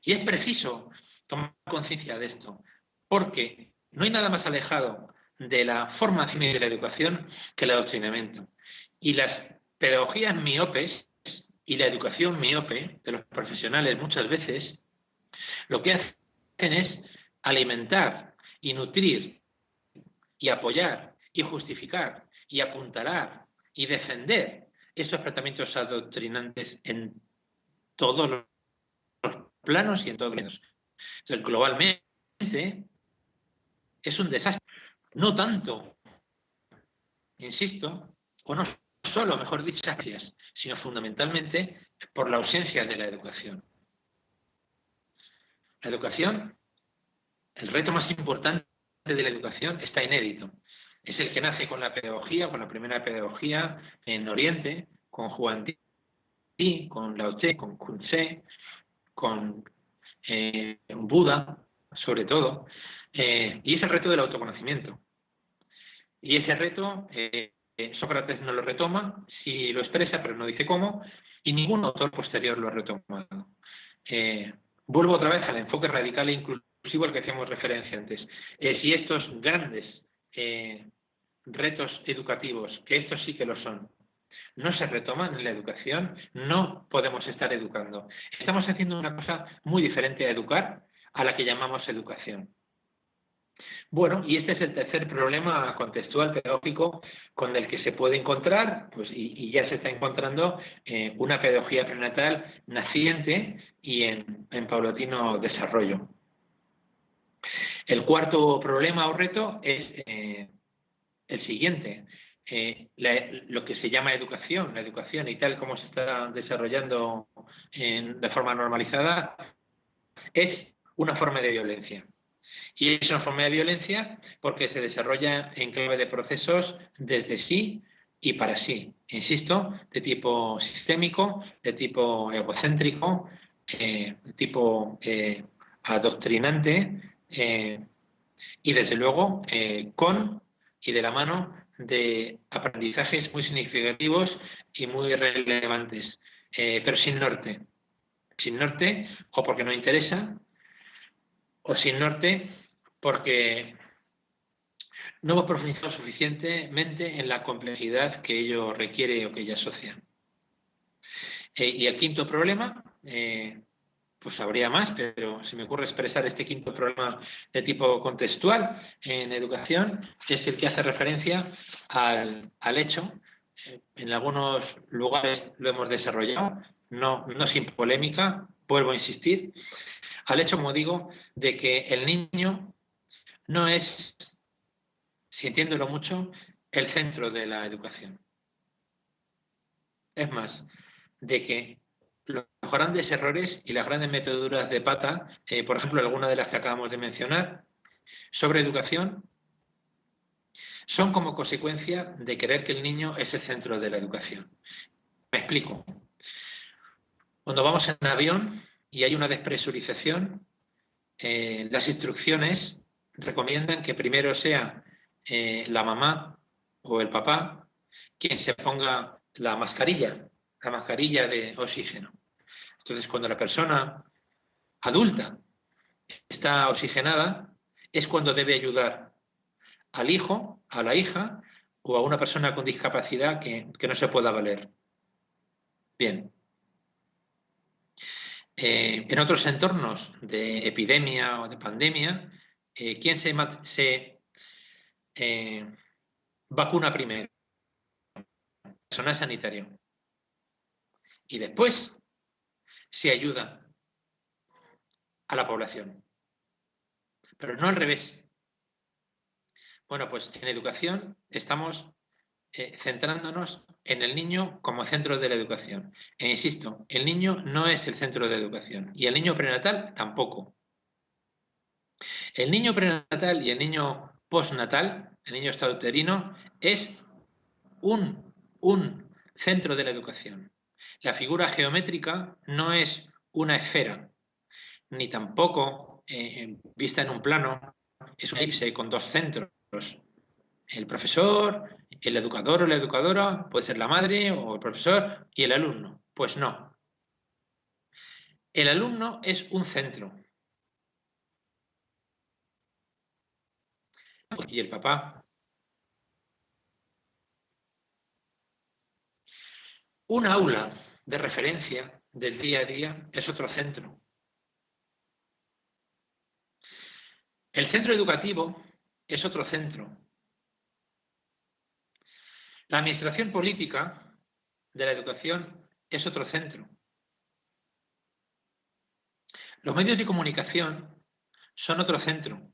Y es preciso tomar conciencia de esto, porque no hay nada más alejado de la formación y de la educación que el adoctrinamiento. Y las pedagogías miopes y la educación miope de los profesionales muchas veces lo que hacen es alimentar y nutrir y apoyar y justificar y apuntalar y defender estos tratamientos adoctrinantes en todos los planos y en todos los planos. Entonces, globalmente es un desastre. No tanto, insisto, o no solo, mejor dicho, sino fundamentalmente por la ausencia de la educación. La educación, el reto más importante de la educación está inédito. Es el que nace con la pedagogía, con la primera pedagogía en Oriente, con Juan Di, con Lao Tse, con Kun Tse, con Buda, sobre todo, y es el reto del autoconocimiento. Y ese reto, Sócrates no lo retoma, sí lo expresa, pero no dice cómo, y ningún autor posterior lo ha retomado. Vuelvo otra vez al enfoque radical e inclusivo al que hacíamos referencia antes. Si estos grandes retos educativos, que estos sí que lo son, no se retoman en la educación, no podemos estar educando. Estamos haciendo una cosa muy diferente a educar, a la que llamamos educación. Bueno, y este es el tercer problema contextual pedagógico con el que se puede encontrar, pues, y ya se está encontrando una pedagogía prenatal naciente y en paulatino desarrollo. El cuarto problema o reto es el siguiente. Lo que se llama educación, la educación y tal como se está desarrollando de forma normalizada, es una forma de violencia. Y es una forma de violencia porque se desarrolla en clave de procesos desde sí y para sí. Insisto, de tipo sistémico, de tipo egocéntrico, de tipo adoctrinante y desde luego con y de la mano de aprendizajes muy significativos y muy relevantes, pero sin norte. Sin norte o porque no interesa o sin norte porque no hemos profundizado suficientemente en la complejidad que ello requiere o que ello asocia. Y el quinto problema, pues habría más, pero se me ocurre expresar este quinto problema de tipo contextual en educación, que es el que hace referencia al hecho, en algunos lugares lo hemos desarrollado, no sin polémica, vuelvo a insistir, al hecho, como digo, de que el niño no es, sintiéndolo mucho, el centro de la educación. Es más, de que los grandes errores y las grandes meteduras de pata, por ejemplo, algunas de las que acabamos de mencionar, sobre educación, son como consecuencia de creer que el niño es el centro de la educación. Me explico. Cuando vamos en avión y hay una despresurización, las instrucciones recomiendan que primero sea la mamá o el papá quien se ponga la mascarilla de oxígeno. Entonces, cuando la persona adulta está oxigenada, es cuando debe ayudar al hijo, a la hija o a una persona con discapacidad que no se pueda valer. Bien. En otros entornos de epidemia o de pandemia, ¿quién se vacuna primero? El personal sanitario. Y después se ayuda a la población. Pero no al revés. Bueno, pues en educación estamos centrándonos en el niño como centro de la educación. E insisto, el niño no es el centro de la educación y el niño prenatal tampoco. El niño prenatal y el niño postnatal, el niño extrauterino, es un centro de la educación. La figura geométrica no es una esfera, ni tampoco, vista en un plano, es una elipse con dos centros. El profesor, el educador o la educadora, puede ser la madre o el profesor y el alumno. Pues no. El alumno es un centro. Y el papá. Un aula de referencia del día a día es otro centro. El centro educativo es otro centro. La administración política de la educación es otro centro. Los medios de comunicación son otro centro.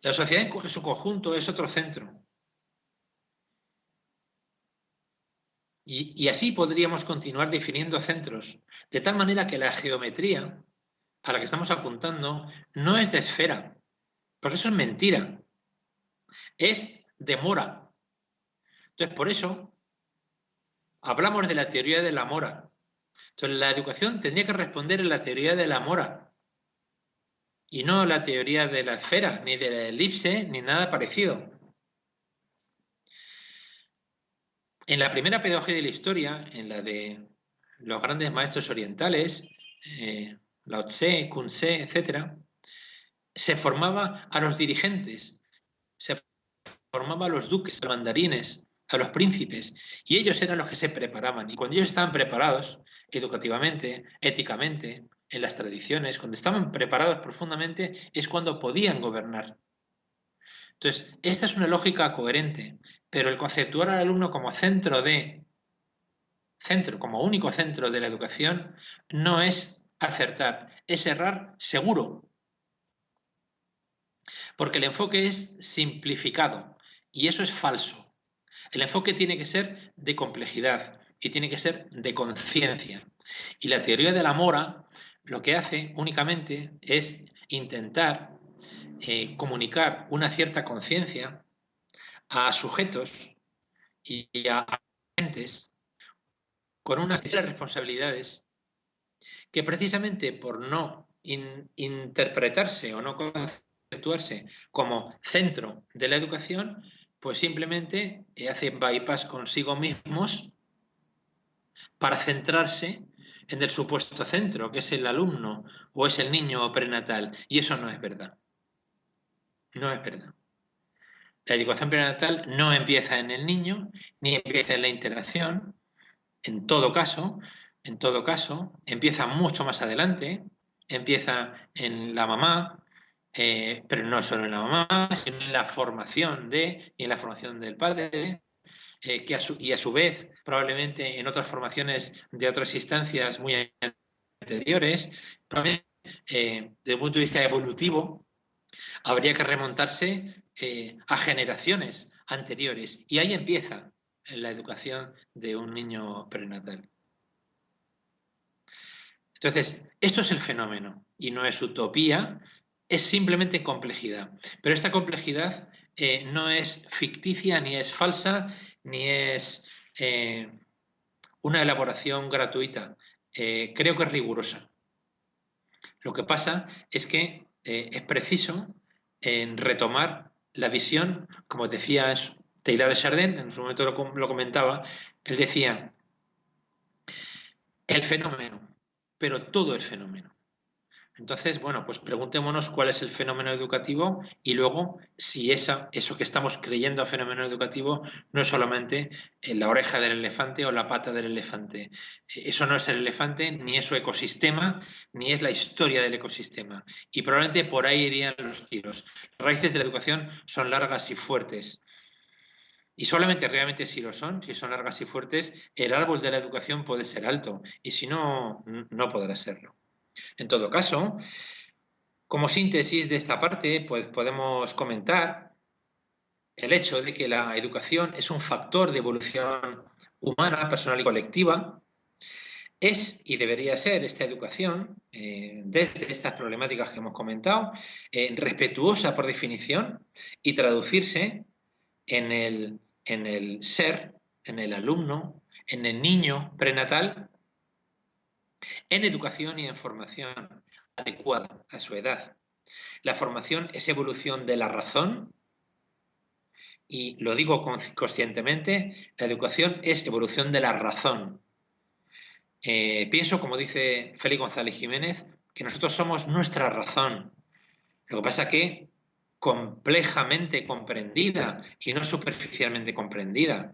La sociedad en su conjunto es otro centro. Y así podríamos continuar definiendo centros, de tal manera que la geometría a la que estamos apuntando no es de esfera, porque eso es mentira, es de mora. Entonces, por eso hablamos de la teoría de la mora. Entonces, la educación tendría que responder en la teoría de la mora y no la teoría de la esfera, ni de la elipse, ni nada parecido. En la primera pedagogía de la historia, en la de los grandes maestros orientales, Lao Tse, Kun Tse, etc., se formaba a los dirigentes, se formaba a los duques, a los mandarines, a los príncipes, y ellos eran los que se preparaban. Y cuando ellos estaban preparados, educativamente, éticamente, en las tradiciones, cuando estaban preparados profundamente, es cuando podían gobernar. Entonces, esta es una lógica coherente, pero el conceptuar al alumno como como único centro de la educación, no es acertar, es errar seguro, porque el enfoque es simplificado y eso es falso. El enfoque tiene que ser de complejidad y tiene que ser de conciencia. Y la teoría de la mora lo que hace únicamente es intentar comunicar una cierta conciencia a sujetos y a agentes con unas ciertas responsabilidades que precisamente por no interpretarse o no conceptuarse como centro de la educación, pues simplemente hacen bypass consigo mismos para centrarse en el supuesto centro, que es el alumno o es el niño prenatal. Y eso no es verdad. No es verdad. La educación prenatal no empieza en el niño, ni empieza en la interacción. En todo caso, empieza mucho más adelante, empieza en la mamá, pero no solo en la mamá, sino en la formación y en la formación del padre, y a su vez, probablemente en otras formaciones de otras instancias muy anteriores, probablemente, desde el punto de vista evolutivo, habría que remontarse a generaciones anteriores. Y ahí empieza la educación de un niño prenatal. Entonces, esto es el fenómeno y no es utopía, es simplemente complejidad. Pero esta complejidad no es ficticia, ni es falsa, ni es una elaboración gratuita. Creo que es rigurosa. Lo que pasa es que es preciso retomar la visión, como decía Taylor Chardin, en su momento lo comentaba, él decía, el fenómeno, pero todo el fenómeno. Entonces, bueno, pues preguntémonos cuál es el fenómeno educativo y luego si eso que estamos creyendo fenómeno educativo no es solamente la oreja del elefante o la pata del elefante. Eso no es el elefante, ni es su ecosistema, ni es la historia del ecosistema. Y probablemente por ahí irían los tiros. Las raíces de la educación son largas y fuertes. Y solamente realmente si son largas y fuertes, el árbol de la educación puede ser alto. Y si no, no podrá serlo. En todo caso, como síntesis de esta parte, pues podemos comentar el hecho de que la educación es un factor de evolución humana, personal y colectiva. Es y debería ser esta educación, desde estas problemáticas que hemos comentado, respetuosa por definición y traducirse en el ser, en el alumno, en el niño prenatal, en educación y en formación adecuada a su edad. La formación es evolución de la razón y lo digo conscientemente, la educación es evolución de la razón. Pienso, como dice Félix González Jiménez, que nosotros somos nuestra razón. Lo que pasa que complejamente comprendida y no superficialmente comprendida.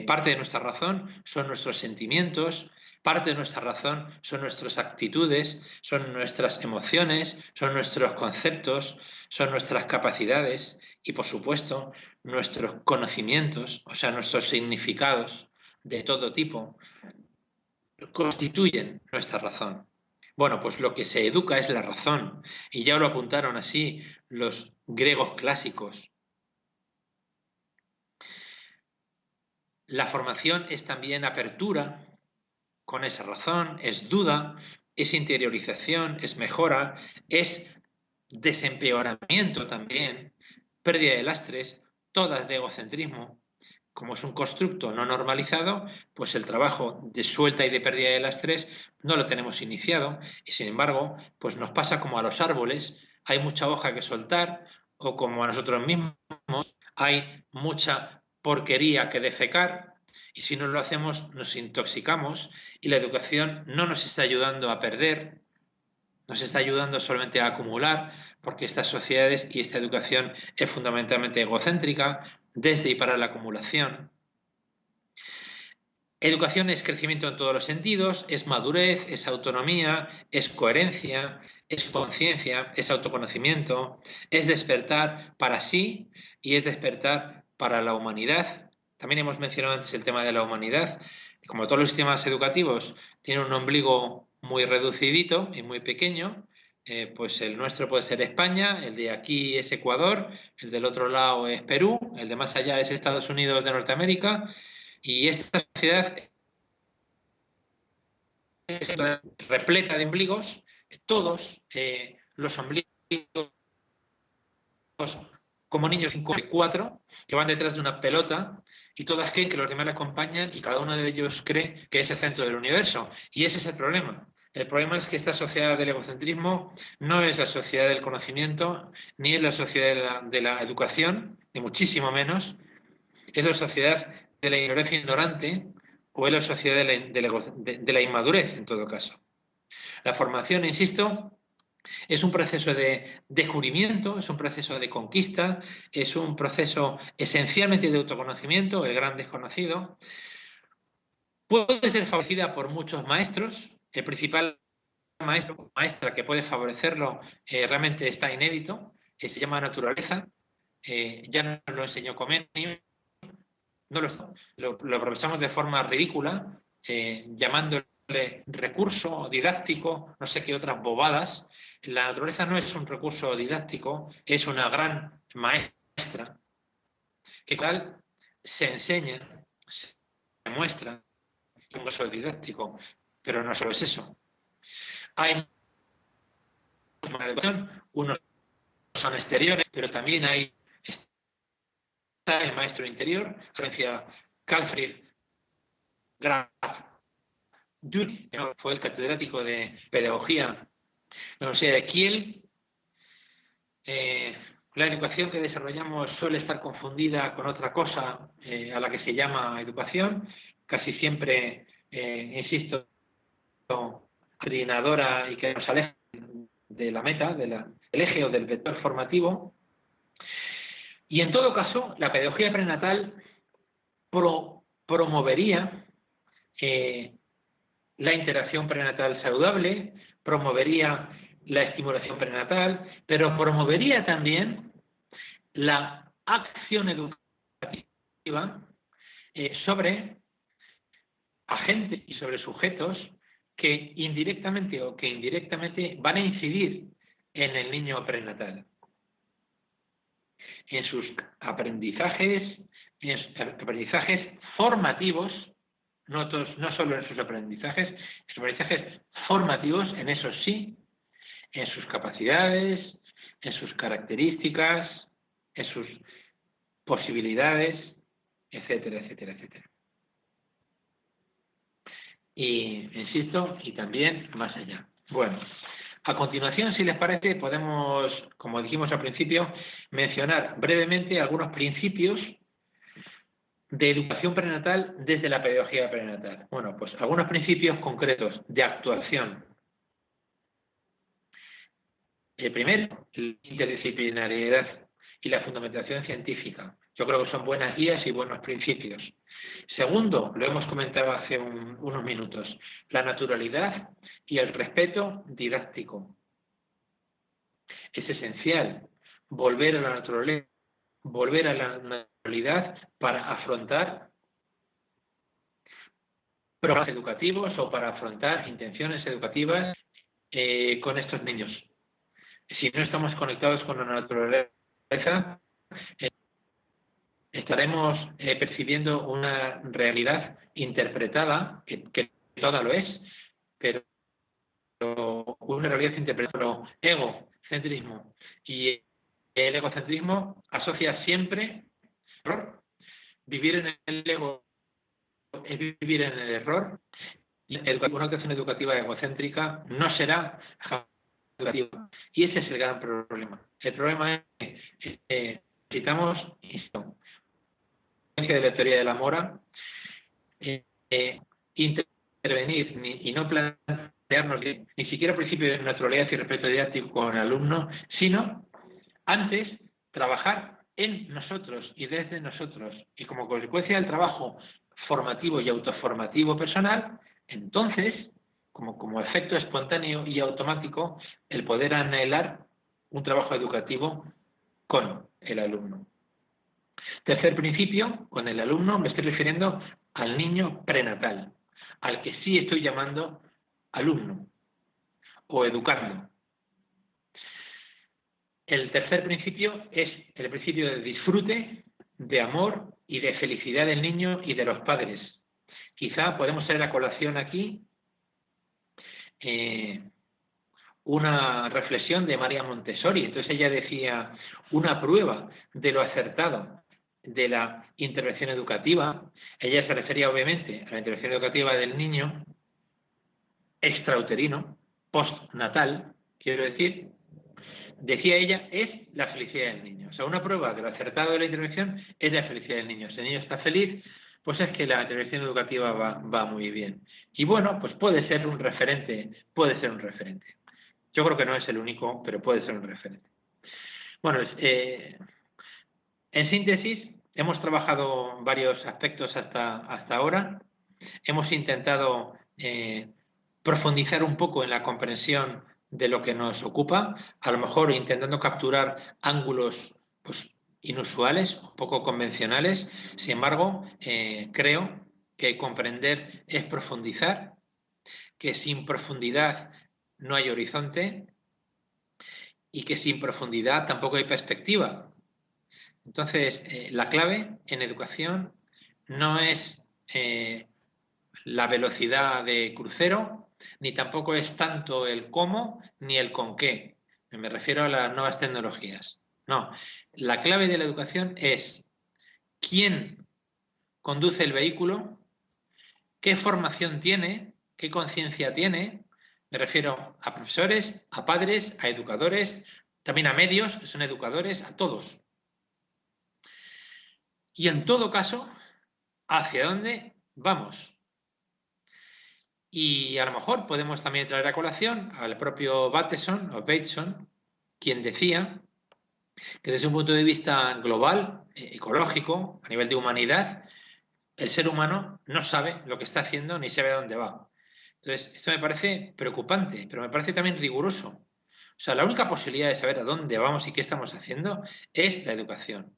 Parte de nuestra razón son nuestros sentimientos, parte de nuestra razón son nuestras actitudes, son nuestras emociones, son nuestros conceptos, son nuestras capacidades y, por supuesto, nuestros conocimientos, o sea, nuestros significados de todo tipo, constituyen nuestra razón. Bueno, pues lo que se educa es la razón, y ya lo apuntaron así los griegos clásicos. La formación es también apertura con esa razón, es duda, es interiorización, es mejora, es desempeoramiento también, pérdida de lastres, todas de egocentrismo. Como es un constructo no normalizado, pues el trabajo de suelta y de pérdida de lastres no lo tenemos iniciado y sin embargo, pues nos pasa como a los árboles, hay mucha hoja que soltar o como a nosotros mismos, hay mucha porquería que defecar y si no lo hacemos nos intoxicamos y la educación no nos está ayudando a perder, nos está ayudando solamente a acumular, porque estas sociedades y esta educación es fundamentalmente egocéntrica, desde y para la acumulación. Educación es crecimiento en todos los sentidos, es madurez, es autonomía, es coherencia, es conciencia, es autoconocimiento, es despertar para sí y es despertar para la humanidad. También hemos mencionado antes el tema de la humanidad. Como todos los sistemas educativos tienen un ombligo muy reducidito y muy pequeño, pues el nuestro puede ser España, el de aquí es Ecuador, el del otro lado es Perú, el de más allá es Estados Unidos de Norteamérica, y esta sociedad es repleta de ombligos, todos los ombligos como niños 5 y 4 que van detrás de una pelota y todas creen que los demás la acompañan y cada uno de ellos cree que es el centro del universo. Y ese es el problema. El problema es que esta sociedad del egocentrismo no es la sociedad del conocimiento, ni es la sociedad de la educación, ni muchísimo menos. Es la sociedad de la ignorancia ignorante o es la sociedad de la inmadurez, en todo caso. La formación, insisto, es un proceso de descubrimiento, es un proceso de conquista, es un proceso esencialmente de autoconocimiento, el gran desconocido. Puede ser favorecida por muchos maestros. El principal maestro o maestra que puede favorecerlo realmente está inédito, se llama naturaleza. Ya nos lo enseñó Comenio, no lo aprovechamos de forma ridícula, llamándole recurso didáctico, no sé qué otras bobadas. La naturaleza no es un recurso didáctico, es una gran maestra que tal se enseña, se muestra, un recurso didáctico, pero no solo es eso. Hay una educación, unos son exteriores, pero también hay el maestro interior, referencia Calfrid Graf Dürr, que fue el catedrático de pedagogía en la Universidad de Kiel. La educación que desarrollamos suele estar confundida con otra cosa a la que se llama educación, casi siempre, insisto, coordinadora y que nos aleja de la meta, del eje o del vector formativo. Y en todo caso, la pedagogía prenatal promovería la interacción prenatal saludable, promovería la estimulación prenatal, pero promovería también la acción educativa sobre agentes y sobre sujetos que indirectamente o que indirectamente van a incidir en el niño prenatal, en sus aprendizajes formativos, no solo en sus aprendizajes formativos, en eso sí, en sus capacidades, en sus características, en sus posibilidades, etcétera, etcétera, etcétera. Y, insisto, y también más allá. Bueno, a continuación, si les parece, podemos, como dijimos al principio, mencionar brevemente algunos principios de educación prenatal desde la pedagogía prenatal. Bueno, pues algunos principios concretos de actuación. El primero, la interdisciplinariedad y la fundamentación científica. Yo creo que son buenas guías y buenos principios. Segundo, lo hemos comentado hace unos minutos, la naturalidad y el respeto didáctico. Es esencial volver a la naturalidad para afrontar programas educativos o para afrontar intenciones educativas con estos niños. Si no estamos conectados con la naturaleza, estaremos percibiendo una realidad interpretada, que toda lo es, pero una realidad interpretada por egocentrismo. Y el egocentrismo asocia siempre error. Vivir en el ego es vivir en el error. Una educación educativa egocéntrica no será educativa. Y ese es el gran problema. El problema es que necesitamos de la teoría de la mora, intervenir y no plantearnos ni siquiera principio de naturalidad y respeto didáctico con el alumno, sino antes trabajar en nosotros y desde nosotros. Y como consecuencia del trabajo formativo y autoformativo personal, entonces, como efecto espontáneo y automático, el poder anhelar un trabajo educativo con el alumno. Tercer principio, con el alumno me estoy refiriendo al niño prenatal, al que sí estoy llamando alumno o educando. El tercer principio es el principio de disfrute, de amor y de felicidad del niño y de los padres. Quizá podemos traer a colación aquí una reflexión de María Montessori. Entonces ella decía, una prueba de lo acertado de la intervención educativa, ella se refería obviamente a la intervención educativa del niño extrauterino, postnatal, quiero decir, decía ella, es la felicidad del niño. O sea, una prueba de lo acertado de la intervención es la felicidad del niño. Si el niño está feliz, pues es que la intervención educativa va muy bien. Y bueno, pues puede ser un referente, puede ser un referente. Yo creo que no es el único, pero puede ser un referente. Bueno, en síntesis, hemos trabajado varios aspectos hasta ahora. Hemos intentado profundizar un poco en la comprensión de lo que nos ocupa, a lo mejor intentando capturar ángulos pues, inusuales, un poco convencionales. Sin embargo, creo que comprender es profundizar, que sin profundidad no hay horizonte y que sin profundidad tampoco hay perspectiva. Entonces, la clave en educación no es la velocidad de crucero, ni tampoco es tanto el cómo ni el con qué. Me refiero a las nuevas tecnologías. No, la clave de la educación es quién conduce el vehículo, qué formación tiene, qué conciencia tiene. Me refiero a profesores, a padres, a educadores, también a medios, que son educadores, a todos. Y en todo caso, ¿hacia dónde vamos? Y a lo mejor podemos también traer a colación al propio Bateson, quien decía que desde un punto de vista global, ecológico, a nivel de humanidad, el ser humano no sabe lo que está haciendo ni sabe a dónde va. Entonces, esto me parece preocupante, pero me parece también riguroso. O sea, la única posibilidad de saber a dónde vamos y qué estamos haciendo es la educación.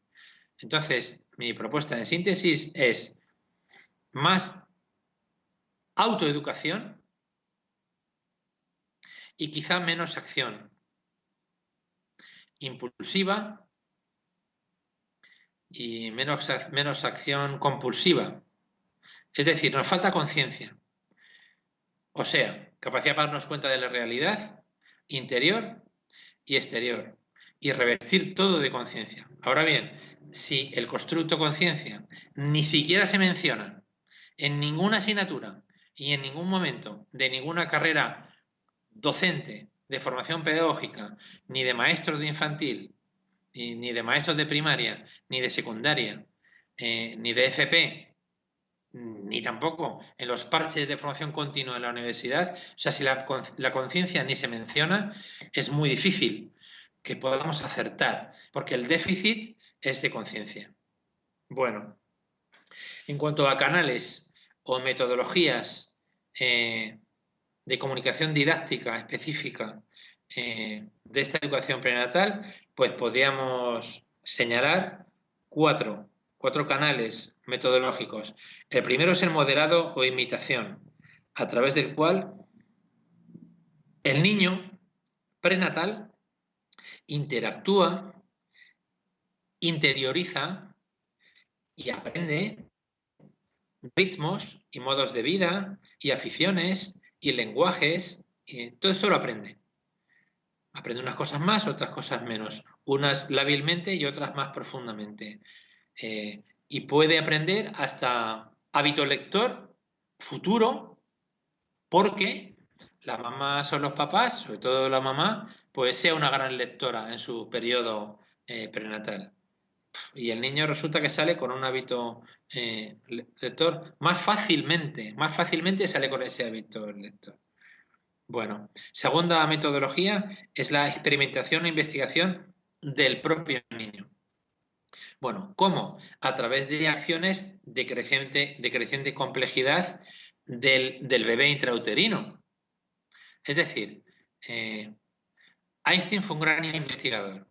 Entonces, mi propuesta en síntesis es más autoeducación y quizá menos acción impulsiva y menos acción compulsiva. Es decir, nos falta conciencia. O sea, capacidad para darnos cuenta de la realidad interior y exterior y revestir todo de conciencia. Ahora bien, si el constructo conciencia ni siquiera se menciona en ninguna asignatura y en ningún momento de ninguna carrera docente de formación pedagógica, ni de maestros de infantil, ni de maestros de primaria, ni de secundaria, ni de FP, ni tampoco en los parches de formación continua de la universidad, o sea, si la conciencia ni se menciona, es muy difícil que podamos acertar, porque el déficit es de conciencia. Bueno, en cuanto a canales o metodologías de comunicación didáctica específica de esta educación prenatal, pues podríamos señalar cuatro canales metodológicos. El primero es el moderado o imitación, a través del cual el niño prenatal interactúa, interioriza y aprende ritmos y modos de vida y aficiones y lenguajes, y todo esto lo aprende. Aprende unas cosas más, otras cosas menos, unas lábilmente y otras más profundamente. Y puede aprender hasta hábito lector futuro, porque las mamás o los papás, sobre todo la mamá, pues sea una gran lectora en su periodo prenatal. Y el niño resulta que sale con un hábito lector más fácilmente sale con ese hábito lector. Bueno, segunda metodología es la experimentación e investigación del propio niño. Bueno, ¿cómo? A través de acciones de creciente complejidad del bebé intrauterino. Es decir, eh, Einstein fue un gran investigador.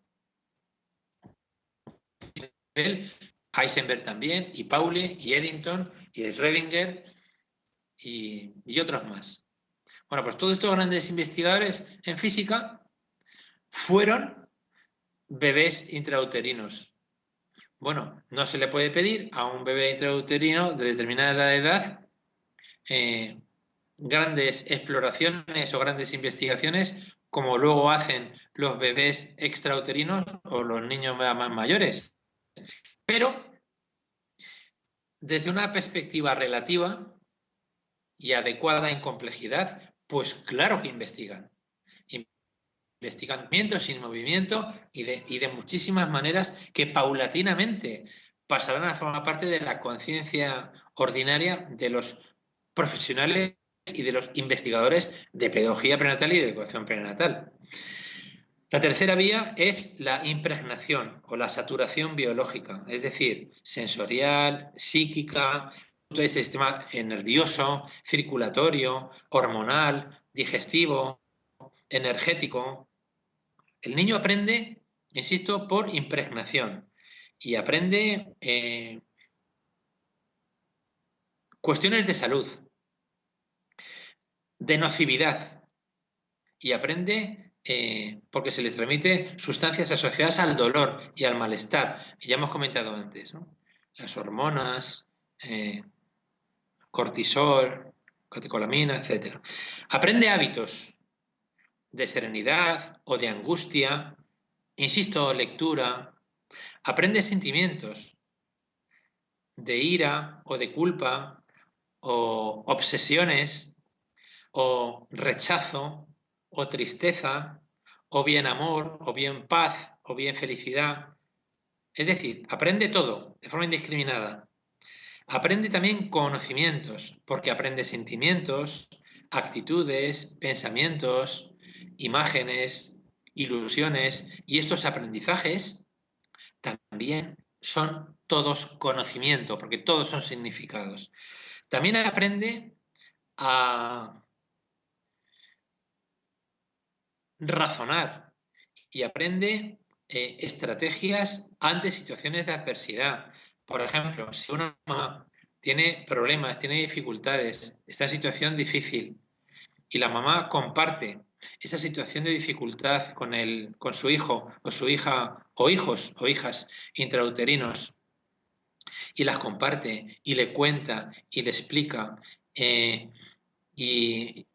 Él, Heisenberg también, y Pauli, y Eddington, y Schrödinger, y otros más. Bueno, pues todos estos grandes investigadores en física fueron bebés intrauterinos. Bueno, no se le puede pedir a un bebé intrauterino de determinada edad eh, grandes exploraciones o grandes investigaciones como luego hacen los bebés extrauterinos o los niños más mayores. Pero desde una perspectiva relativa y adecuada en complejidad, pues claro que investigan. Investigan movimiento, sin movimiento y de muchísimas maneras que paulatinamente pasarán a formar parte de la conciencia ordinaria de los profesionales y de los investigadores de pedagogía prenatal y de educación prenatal. La tercera vía es la impregnación o la saturación biológica, es decir, sensorial, psíquica, todo el sistema nervioso, circulatorio, hormonal, digestivo, energético. El niño aprende, insisto, por impregnación y aprende cuestiones de salud, de nocividad, y aprende porque se les transmite sustancias asociadas al dolor y al malestar. Ya hemos comentado antes, ¿no? Las hormonas, cortisol, catecolamina, etc. Aprende hábitos de serenidad o de angustia, insisto, lectura. Aprende sentimientos de ira o de culpa o obsesiones o rechazo o tristeza o bien amor o bien paz o bien felicidad. Es decir, aprende todo de forma indiscriminada. Aprende también conocimientos, porque aprende sentimientos, actitudes, pensamientos, imágenes, ilusiones, y estos aprendizajes también son todos conocimiento, porque todos son significados. También aprende a razonar y aprende estrategias ante situaciones de adversidad. Por ejemplo, si una mamá tiene problemas, tiene dificultades, está en situación difícil y la mamá comparte esa situación de dificultad con su hijo o su hija o hijos o hijas intrauterinos y las comparte y le cuenta y le explica y,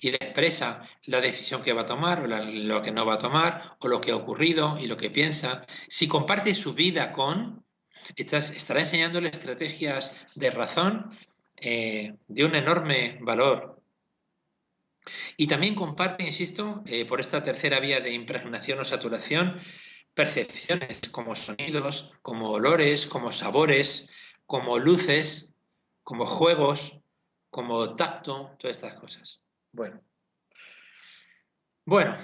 y le expresa la decisión que va a tomar o lo que no va a tomar o lo que ha ocurrido y lo que piensa. Si comparte su vida estará enseñándole estrategias de razón de un enorme valor. Y también comparte, insisto, por esta tercera vía de impregnación o saturación, percepciones como sonidos, como olores, como sabores, como luces, como juegos, como tacto, todas estas cosas. Bueno,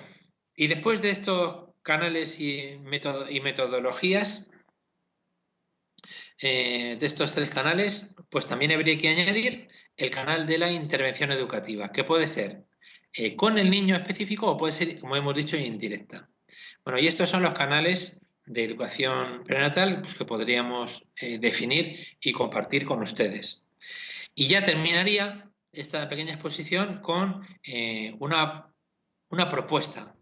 y después de estos canales y metodologías, de estos tres canales, pues también habría que añadir el canal de la intervención educativa, que puede ser con el niño específico o puede ser, como hemos dicho, indirecta. Bueno, y estos son los canales de educación prenatal pues, que podríamos definir y compartir con ustedes. Y ya terminaría esta pequeña exposición con una propuesta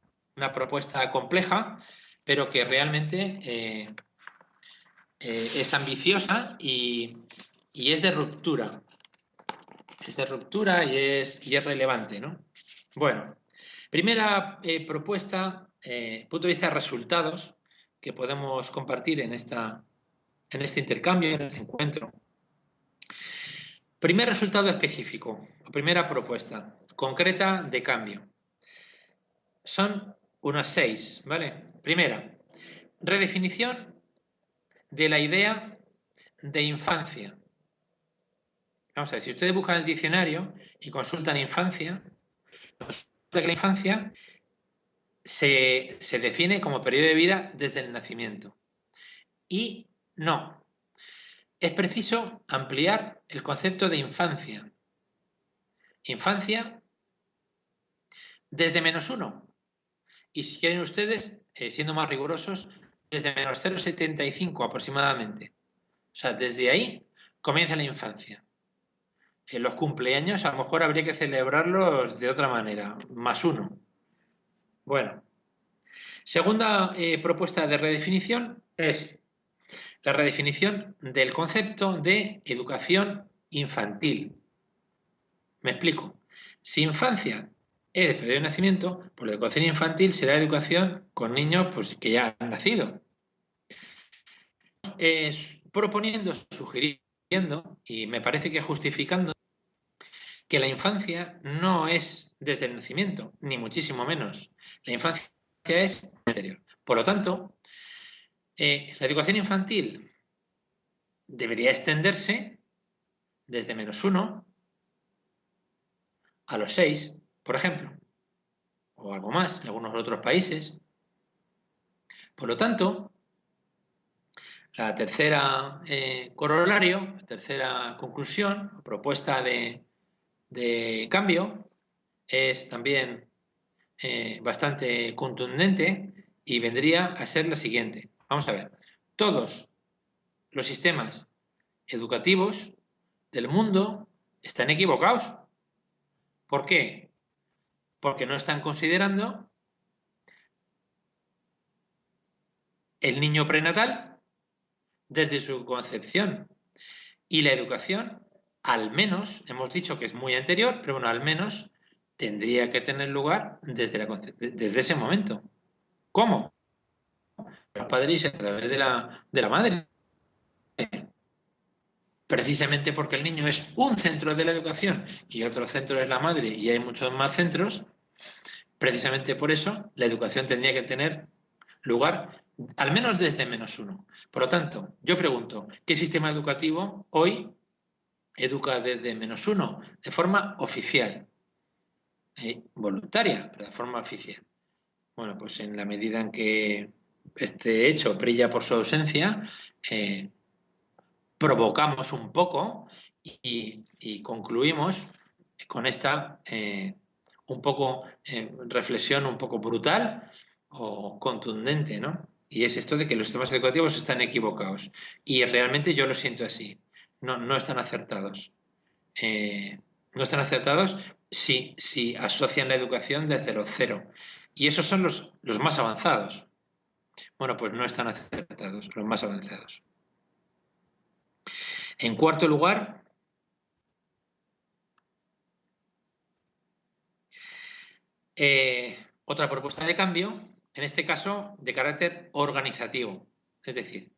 compleja, pero que realmente es ambiciosa y es de ruptura. Es de ruptura y es relevante, ¿no? Bueno, primera propuesta, punto de vista de resultados que podemos compartir en este intercambio, en este encuentro. Primer resultado específico, o primera propuesta concreta de cambio. Son unas 6, ¿vale? Primera, redefinición de la idea de infancia. Vamos a ver, si ustedes buscan el diccionario y consultan infancia, resulta que la infancia se define como periodo de vida desde el nacimiento. y no. Es preciso ampliar el concepto de infancia. Infancia desde -1. Y si quieren ustedes, siendo más rigurosos, desde -0,75 aproximadamente. O sea, desde ahí comienza la infancia. Los cumpleaños a lo mejor habría que celebrarlos de otra manera, +1. Bueno, segunda propuesta de redefinición es la redefinición del concepto de educación infantil. Me explico. Si infancia es el periodo de nacimiento, pues la educación infantil será educación con niños pues, que ya han nacido. Proponiendo, sugiriendo, y me parece que justificando, que la infancia no es desde el nacimiento, ni muchísimo menos. La infancia es anterior. Por lo tanto, la educación infantil debería extenderse desde -1 a los 6, por ejemplo, o algo más en algunos otros países. Por lo tanto, la tercera corolario, la tercera conclusión, propuesta de cambio, es también bastante contundente y vendría a ser la siguiente. Vamos a ver, todos los sistemas educativos del mundo están equivocados. ¿Por qué? Porque no están considerando el niño prenatal desde su concepción y la educación, al menos, hemos dicho que es muy anterior, pero bueno, al menos tendría que tener lugar desde ese momento. ¿Cómo? Los padres a través de la madre. Precisamente porque el niño es un centro de la educación y otro centro es la madre y hay muchos más centros, precisamente por eso la educación tendría que tener lugar al menos desde -1. Por lo tanto, yo pregunto, ¿qué sistema educativo hoy educa desde -1? De forma oficial, voluntaria, pero de forma oficial. Bueno, pues en la medida en que este hecho brilla por su ausencia, provocamos un poco y concluimos con esta un poco reflexión un poco brutal o contundente, ¿no? Y es esto de que los sistemas educativos están equivocados. Y realmente yo lo siento así. No están acertados. No están acertados si asocian la educación desde los 0. Y esos son los más avanzados. Bueno, pues no están acertados, los más avanzados. En cuarto lugar, otra propuesta de cambio, en este caso de carácter organizativo. Es decir,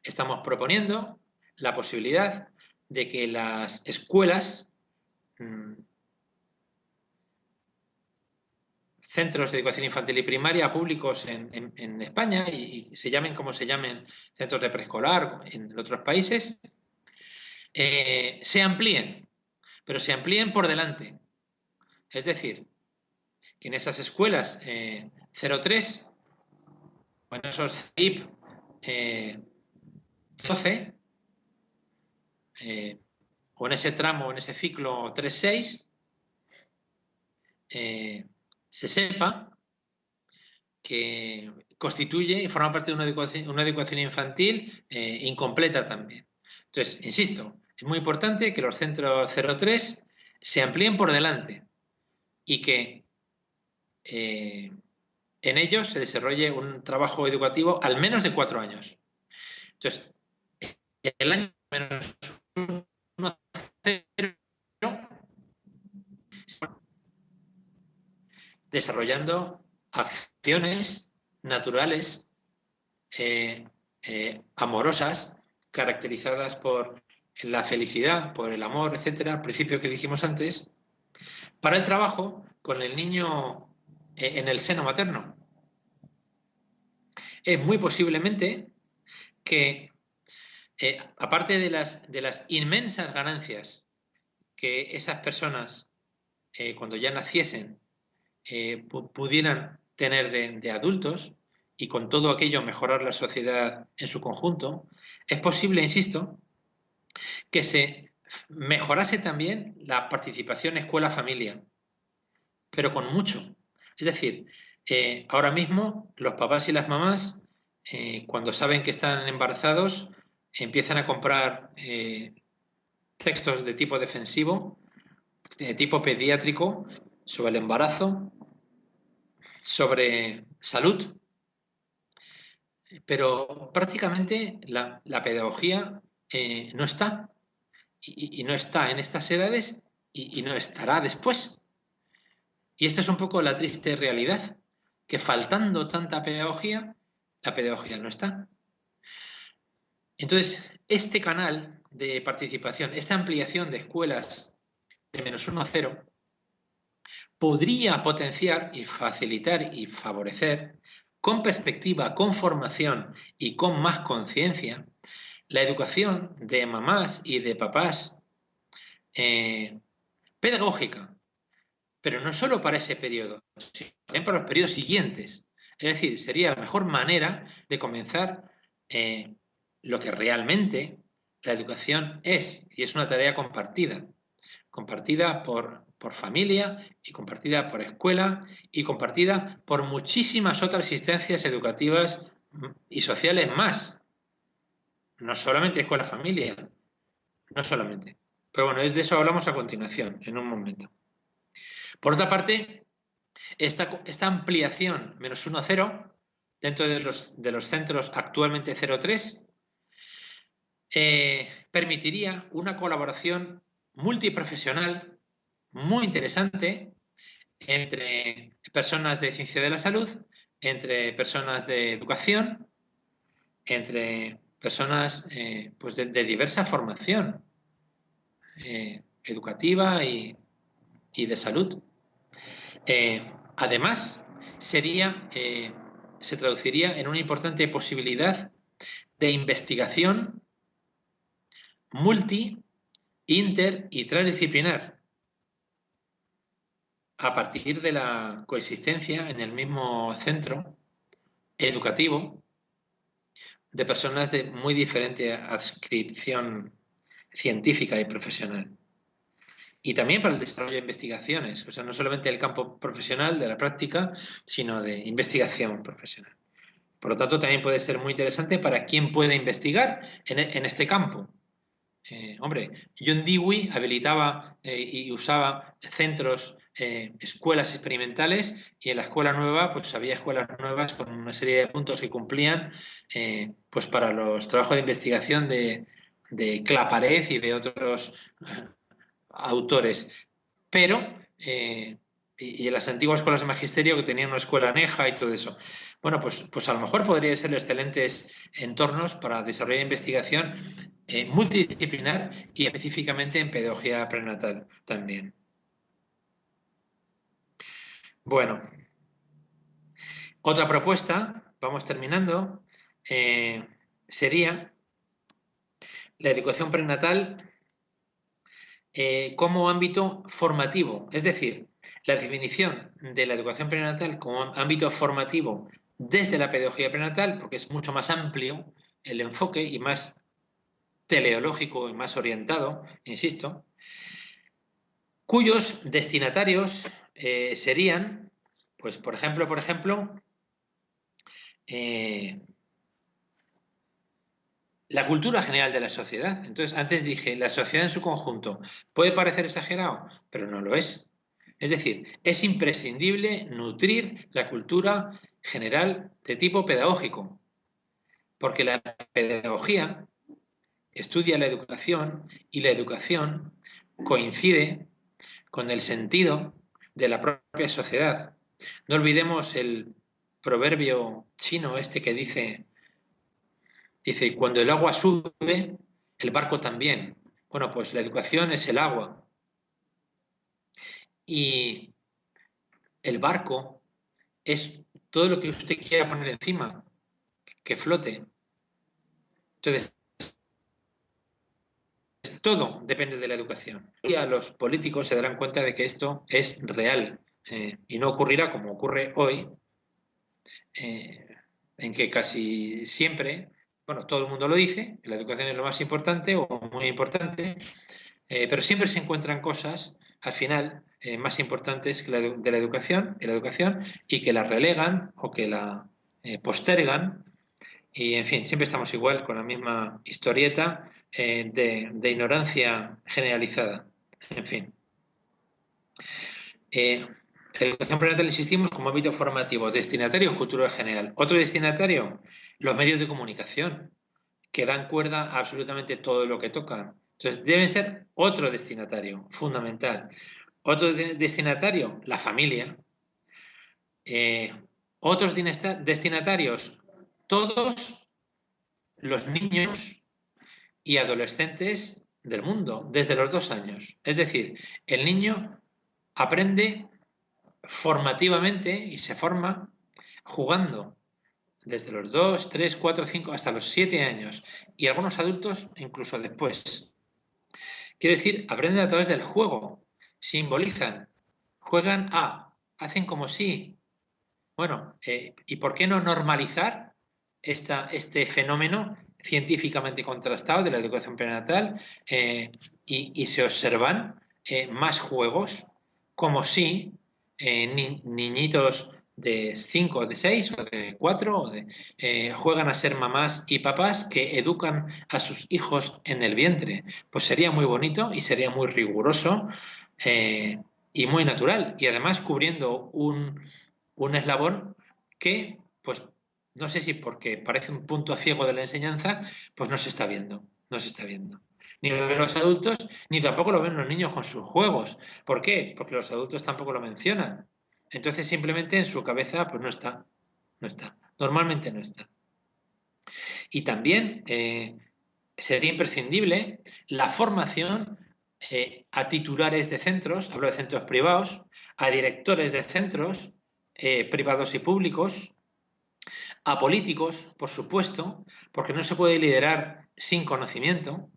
estamos proponiendo la posibilidad de que las escuelas, centros de educación infantil y primaria públicos en España, y se llamen como se llamen, centros de preescolar en otros países, se amplíen, pero se amplíen por delante. Es decir, que en esas escuelas 0-3, o en esos CIP 12, o en ese tramo, en ese ciclo 3-6, se sepa que constituye y forma parte de una educación infantil incompleta también. Entonces, insisto, es muy importante que los centros 0-3 se amplíen por delante y que en ellos se desarrolle un trabajo educativo al menos de 4 años. Entonces, el año menos 1, 0, desarrollando acciones naturales, amorosas, caracterizadas por la felicidad, por el amor, etcétera, al principio que dijimos antes, para el trabajo con el niño en el seno materno. Es muy posiblemente que, aparte de las inmensas ganancias que esas personas, cuando ya naciesen, pudieran tener de adultos, y con todo aquello mejorar la sociedad en su conjunto, es posible, insisto, que se mejorase también la participación escuela-familia, pero con mucho. Es decir, ahora mismo los papás y las mamás, cuando saben que están embarazados, empiezan a comprar textos de tipo defensivo, de tipo pediátrico, sobre el embarazo, sobre salud, pero prácticamente la pedagogía no está, y no está en estas edades y no estará después. Y esta es un poco la triste realidad, que faltando tanta pedagogía, la pedagogía no está. Entonces, este canal de participación, esta ampliación de escuelas de -1 a 0, podría potenciar y facilitar y favorecer, con perspectiva, con formación y con más conciencia, la educación de mamás y de papás pedagógica, pero no solo para ese periodo, sino también para los periodos siguientes. Es decir, sería la mejor manera de comenzar lo que realmente la educación es, y es una tarea compartida por familia y compartida por escuela y compartida por muchísimas otras instituciones educativas y sociales más. No solamente escuela-familia, no solamente. Pero bueno, de eso hablamos a continuación, en un momento. Por otra parte, esta ampliación -1 a 0 dentro de los centros actualmente 0,3 permitiría una colaboración multiprofesional muy interesante entre personas de ciencia de la salud, entre personas de educación, entre personas pues de diversa formación educativa y de salud. Además, se traduciría en una importante posibilidad de investigación multi, inter y transdisciplinar a partir de la coexistencia en el mismo centro educativo de personas de muy diferente adscripción científica y profesional. Y también para el desarrollo de investigaciones, o sea, no solamente el campo profesional de la práctica, sino de investigación profesional. Por lo tanto, también puede ser muy interesante para quien pueda investigar en este campo. Hombre, John Dewey habilitaba y usaba centros, escuelas experimentales, y en la escuela nueva pues había escuelas nuevas con una serie de puntos que cumplían pues para los trabajos de investigación de Claparez y de otros autores. Pero y en las antiguas escuelas de magisterio que tenían una escuela aneja y todo eso. Bueno, pues a lo mejor podrían ser excelentes entornos para desarrollar investigación multidisciplinar y específicamente en pedagogía prenatal también. Bueno, otra propuesta, vamos terminando, sería la educación prenatal como ámbito formativo, es decir, la definición de la educación prenatal como ámbito formativo desde la pedagogía prenatal, porque es mucho más amplio el enfoque y más teleológico y más orientado, insisto, cuyos destinatarios serían, pues por ejemplo, la cultura general de la sociedad. Entonces, antes dije, la sociedad en su conjunto puede parecer exagerado, pero no lo es. Es decir, es imprescindible nutrir la cultura general de tipo pedagógico, porque la pedagogía estudia la educación y la educación coincide con el sentido de la propia sociedad. No olvidemos el proverbio chino este que dice, cuando el agua sube, el barco también. Bueno, pues la educación es el agua. Y el barco es todo lo que usted quiera poner encima, que flote. Entonces, todo depende de la educación. Y a los políticos se darán cuenta de que esto es real y no ocurrirá como ocurre hoy, en que casi siempre, bueno, todo el mundo lo dice, la educación es lo más importante o muy importante, pero siempre se encuentran cosas, al final, más importantes que de la educación, y que la relegan o que la postergan. Y, en fin, siempre estamos igual con la misma historieta de ignorancia generalizada. En fin. La educación prenatal, insistimos, como ámbito formativo. Destinatario, cultura general. Otro destinatario, los medios de comunicación, que dan cuerda a absolutamente todo lo que tocan. Entonces, deben ser otro destinatario, fundamental. Otro destinatario, la familia. Eh, Otros destinatarios, todos los niños y adolescentes del mundo, desde los 2 años. Es decir, el niño aprende formativamente y se forma jugando desde los 2, 3, 4, 5 hasta los 7 años y algunos adultos incluso después. Quiero decir, aprenden a través del juego, simbolizan, juegan a, hacen como si. Bueno, ¿y por qué no normalizar este fenómeno científicamente contrastado de la educación prenatal y se observan más juegos como si niñitos de 5, de 6 o de 4 juegan a ser mamás y papás que educan a sus hijos en el vientre? Pues sería muy bonito y sería muy riguroso eh, y muy natural, y además cubriendo un eslabón que, pues, no sé si porque parece un punto ciego de la enseñanza, pues no se está viendo, no se está viendo. Ni lo ven los adultos, ni tampoco lo ven los niños con sus juegos. ¿Por qué? Porque los adultos tampoco lo mencionan. Entonces simplemente en su cabeza, pues no está, no está. Normalmente no está. Y también sería imprescindible la formación a titulares de centros, hablo de centros privados, a directores de centros privados y públicos, a políticos, por supuesto, porque no se puede liderar sin conocimiento,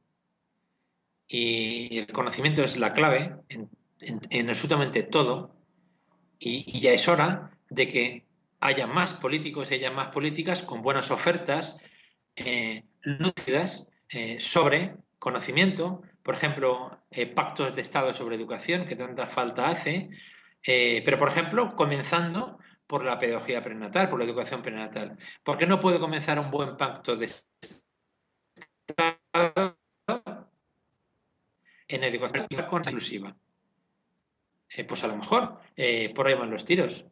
y el conocimiento es la clave en absolutamente todo, y ya es hora de que haya más políticos y haya más políticas con buenas ofertas lúcidas sobre conocimiento, por ejemplo, pactos de Estado sobre educación, que tanta falta hace, pero, por ejemplo, comenzando por la pedagogía prenatal, por la educación prenatal. ¿Por qué no puede comenzar un buen pacto de Estado en educación inclusiva? Pues a lo mejor por ahí van los tiros.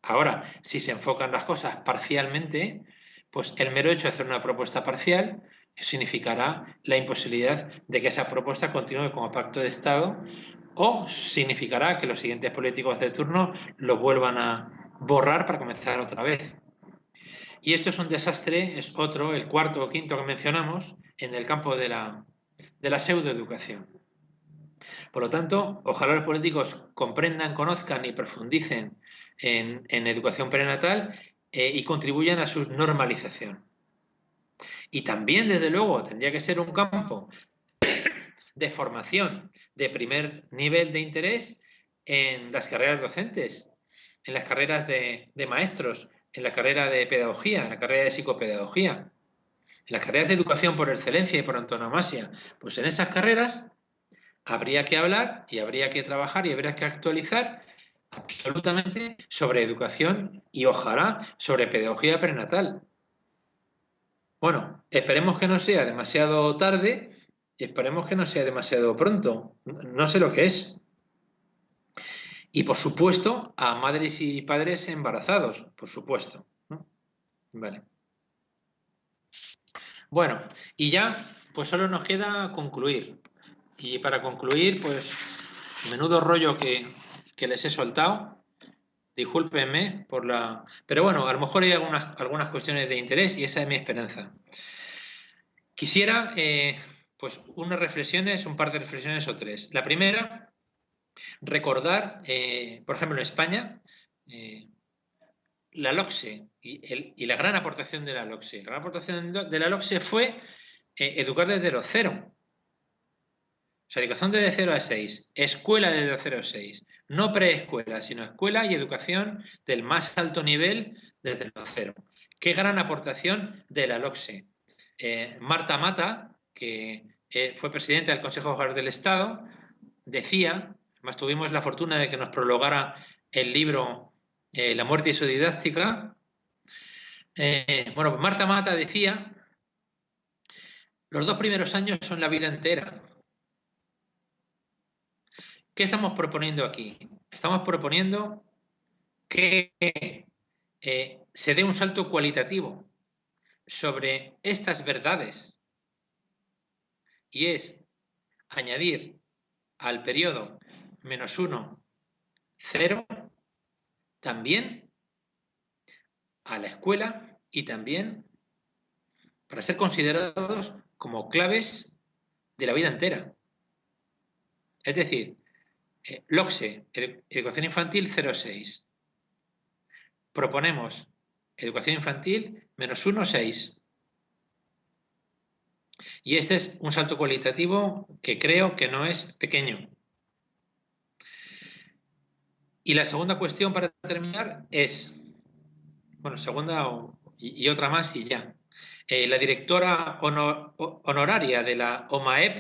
Ahora, si se enfocan las cosas parcialmente, pues el mero hecho de hacer una propuesta parcial significará la imposibilidad de que esa propuesta continúe como pacto de Estado, o significará que los siguientes políticos de turno lo vuelvan a borrar para comenzar otra vez. Y esto es un desastre, es otro, el cuarto o quinto que mencionamos, en el campo de la pseudoeducación. Por lo tanto, ojalá los políticos comprendan, conozcan y profundicen en educación prenatal y contribuyan a su normalización. Y también, desde luego, tendría que ser un campo de formación de primer nivel de interés en las carreras docentes, en las carreras de maestros, en la carrera de pedagogía, en la carrera de psicopedagogía, en las carreras de educación por excelencia y por antonomasia. Pues en esas carreras habría que hablar y habría que trabajar y habría que actualizar absolutamente sobre educación y ojalá sobre pedagogía prenatal. Bueno, esperemos que no sea demasiado tarde y esperemos que no sea demasiado pronto. No sé lo que es. Y, por supuesto, a madres y padres embarazados, por supuesto, ¿no? Vale. Bueno, y ya, pues solo nos queda concluir. Y para concluir, pues, menudo rollo que les he soltado. Discúlpenme por la... Pero bueno, a lo mejor hay algunas cuestiones de interés y esa es mi esperanza. Quisiera, pues, unas reflexiones, un par de reflexiones o tres. La primera, recordar, por ejemplo, en España, eh, la LOCSE y la gran aportación de la LOCSE. La gran aportación de la LOCSE fue educar desde los cero. O sea, educación desde 0 a 6, escuela desde 0 a 6, no preescuela, sino escuela y educación del más alto nivel desde los cero. Qué gran aportación de la LOCSE. Marta Mata, que fue presidenta del Consejo General del Estado, decía, además tuvimos la fortuna de que nos prologara el libro La muerte y su didáctica. Bueno, pues Marta Mata decía, los 2 primeros años son la vida entera. ¿Qué estamos proponiendo aquí? Estamos proponiendo que se dé un salto cualitativo sobre estas verdades, y es añadir al periodo -1, 0, también a la escuela y también para ser considerados como claves de la vida entera. Es decir, LOCSE, Educación Infantil 0,6. Proponemos Educación Infantil -1, 6. Y este es un salto cualitativo que creo que no es pequeño. Y la segunda cuestión para terminar es, bueno, segunda y otra más y ya. La directora honoraria de la OMAEP,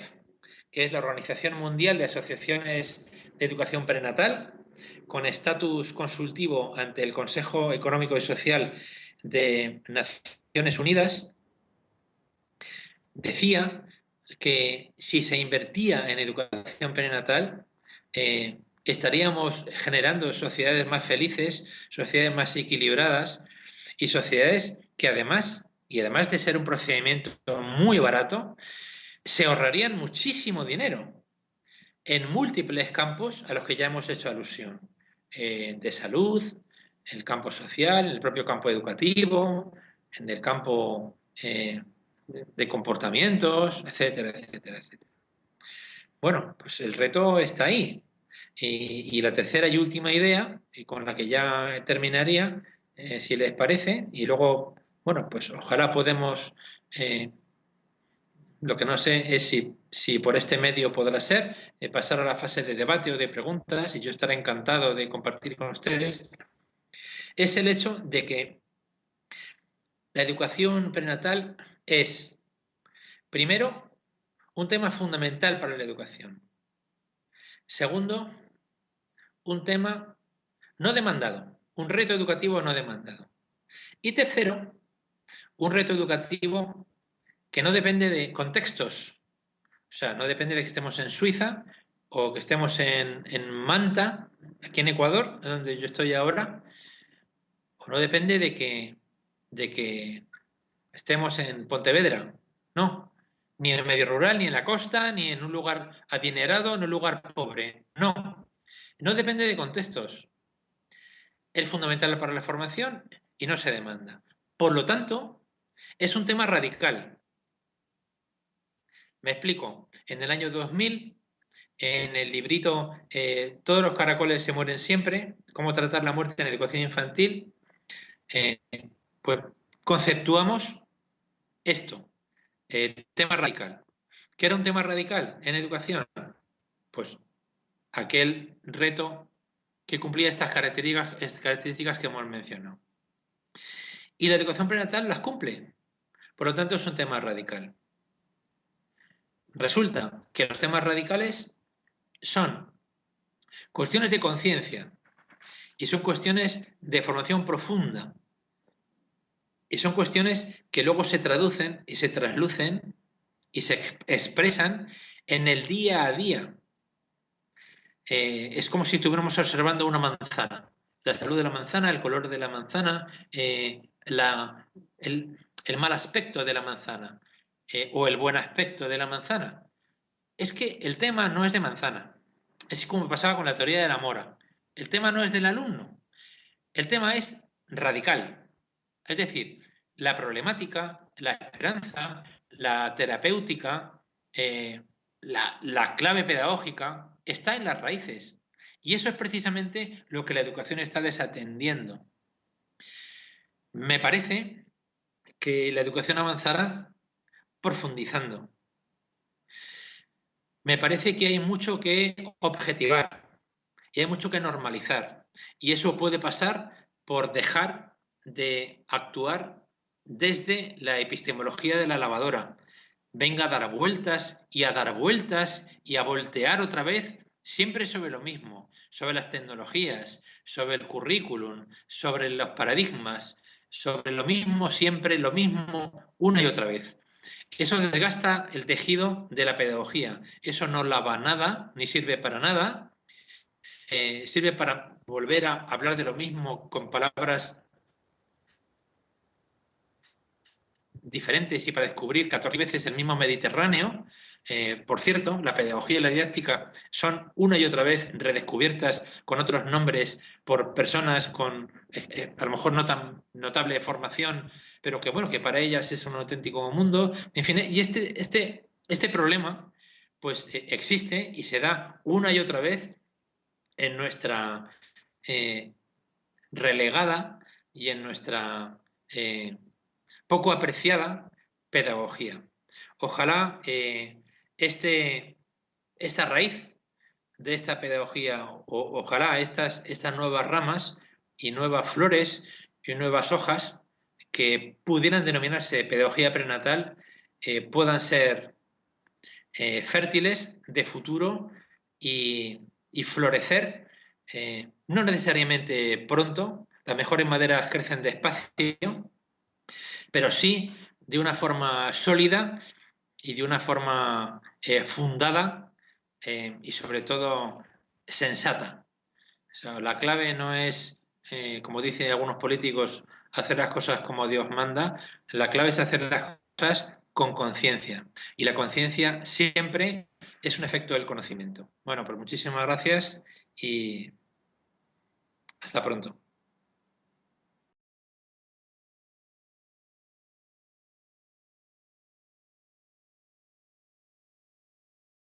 que es la Organización Mundial de Asociaciones de Educación Prenatal, con estatus consultivo ante el Consejo Económico y Social de Naciones Unidas, decía que si se invertía en educación prenatal, estaríamos generando sociedades más felices, sociedades más equilibradas y sociedades que además de ser un procedimiento muy barato, se ahorrarían muchísimo dinero en múltiples campos a los que ya hemos hecho alusión, de salud, el campo social, el propio campo educativo, en el campo de comportamientos, etcétera, etcétera, etcétera. Bueno, pues el reto está ahí. Y la tercera y última idea, y con la que ya terminaría, si les parece, y luego, bueno, pues ojalá podemos, lo que no sé es si por este medio podrá ser, pasar a la fase de debate o de preguntas, y yo estaré encantado de compartir con ustedes, es el hecho de que la educación prenatal es, primero, un tema fundamental para la educación. Segundo, un tema no demandado, un reto educativo no demandado. Y tercero, un reto educativo que no depende de contextos. O sea, no depende de que estemos en Suiza o que estemos en Manta, aquí en Ecuador, donde yo estoy ahora, o no depende de que estemos en Pontevedra. No, ni en el medio rural, ni en la costa, ni en un lugar adinerado, ni en un lugar pobre. No, no depende de contextos. Es fundamental para la formación y no se demanda. Por lo tanto, es un tema radical. Me explico. En el año 2000, en el librito Todos los caracoles se mueren siempre, cómo tratar la muerte en educación infantil, pues conceptuamos esto, tema radical. ¿Qué era un tema radical en educación? Pues aquel reto que cumplía estas características que hemos mencionado. Y la educación prenatal las cumple. Por lo tanto, es un tema radical. Resulta que los temas radicales son cuestiones de conciencia y son cuestiones de formación profunda y son cuestiones que luego se traducen y se traslucen y se expresan en el día a día. Es como si estuviéramos observando una manzana. La salud de la manzana, el color de la manzana, el mal aspecto de la manzana o el buen aspecto de la manzana. Es que el tema no es de manzana. Es como pasaba con la teoría de la mora. El tema no es del alumno. El tema es radical. Es decir, la problemática, la esperanza, la terapéutica, la clave pedagógica está en las raíces. Y eso es precisamente lo que la educación está desatendiendo. Me parece que la educación avanzará profundizando. Me parece que hay mucho que objetivar y hay mucho que normalizar. Y eso puede pasar por dejar de actuar desde la epistemología de la lavadora. Venga a dar vueltas y a dar vueltas y a voltear otra vez siempre sobre lo mismo, sobre las tecnologías, sobre el currículum, sobre los paradigmas, sobre lo mismo siempre, lo mismo una y otra vez. Eso desgasta el tejido de la pedagogía. Eso no lava nada, ni sirve para nada. Sirve para volver a hablar de lo mismo con palabras diferentes y para descubrir 14 veces el mismo Mediterráneo. Por cierto, la pedagogía y la didáctica son una y otra vez redescubiertas con otros nombres por personas con a lo mejor no tan notable formación, pero que bueno, que para ellas es un auténtico mundo. En fin, y este problema pues existe y se da una y otra vez en nuestra eh, relegada y en nuestra poco apreciada pedagogía. Ojalá esta raíz de esta pedagogía, ojalá estas nuevas ramas y nuevas flores y nuevas hojas que pudieran denominarse pedagogía prenatal puedan ser fértiles de futuro y florecer, no necesariamente pronto, las mejores maderas crecen despacio, pero sí de una forma sólida y de una forma fundada y sobre todo sensata. O sea, la clave no es, como dicen algunos políticos, hacer las cosas como Dios manda, la clave es hacer las cosas con conciencia. Y la conciencia siempre es un efecto del conocimiento. Bueno, pues muchísimas gracias y hasta pronto.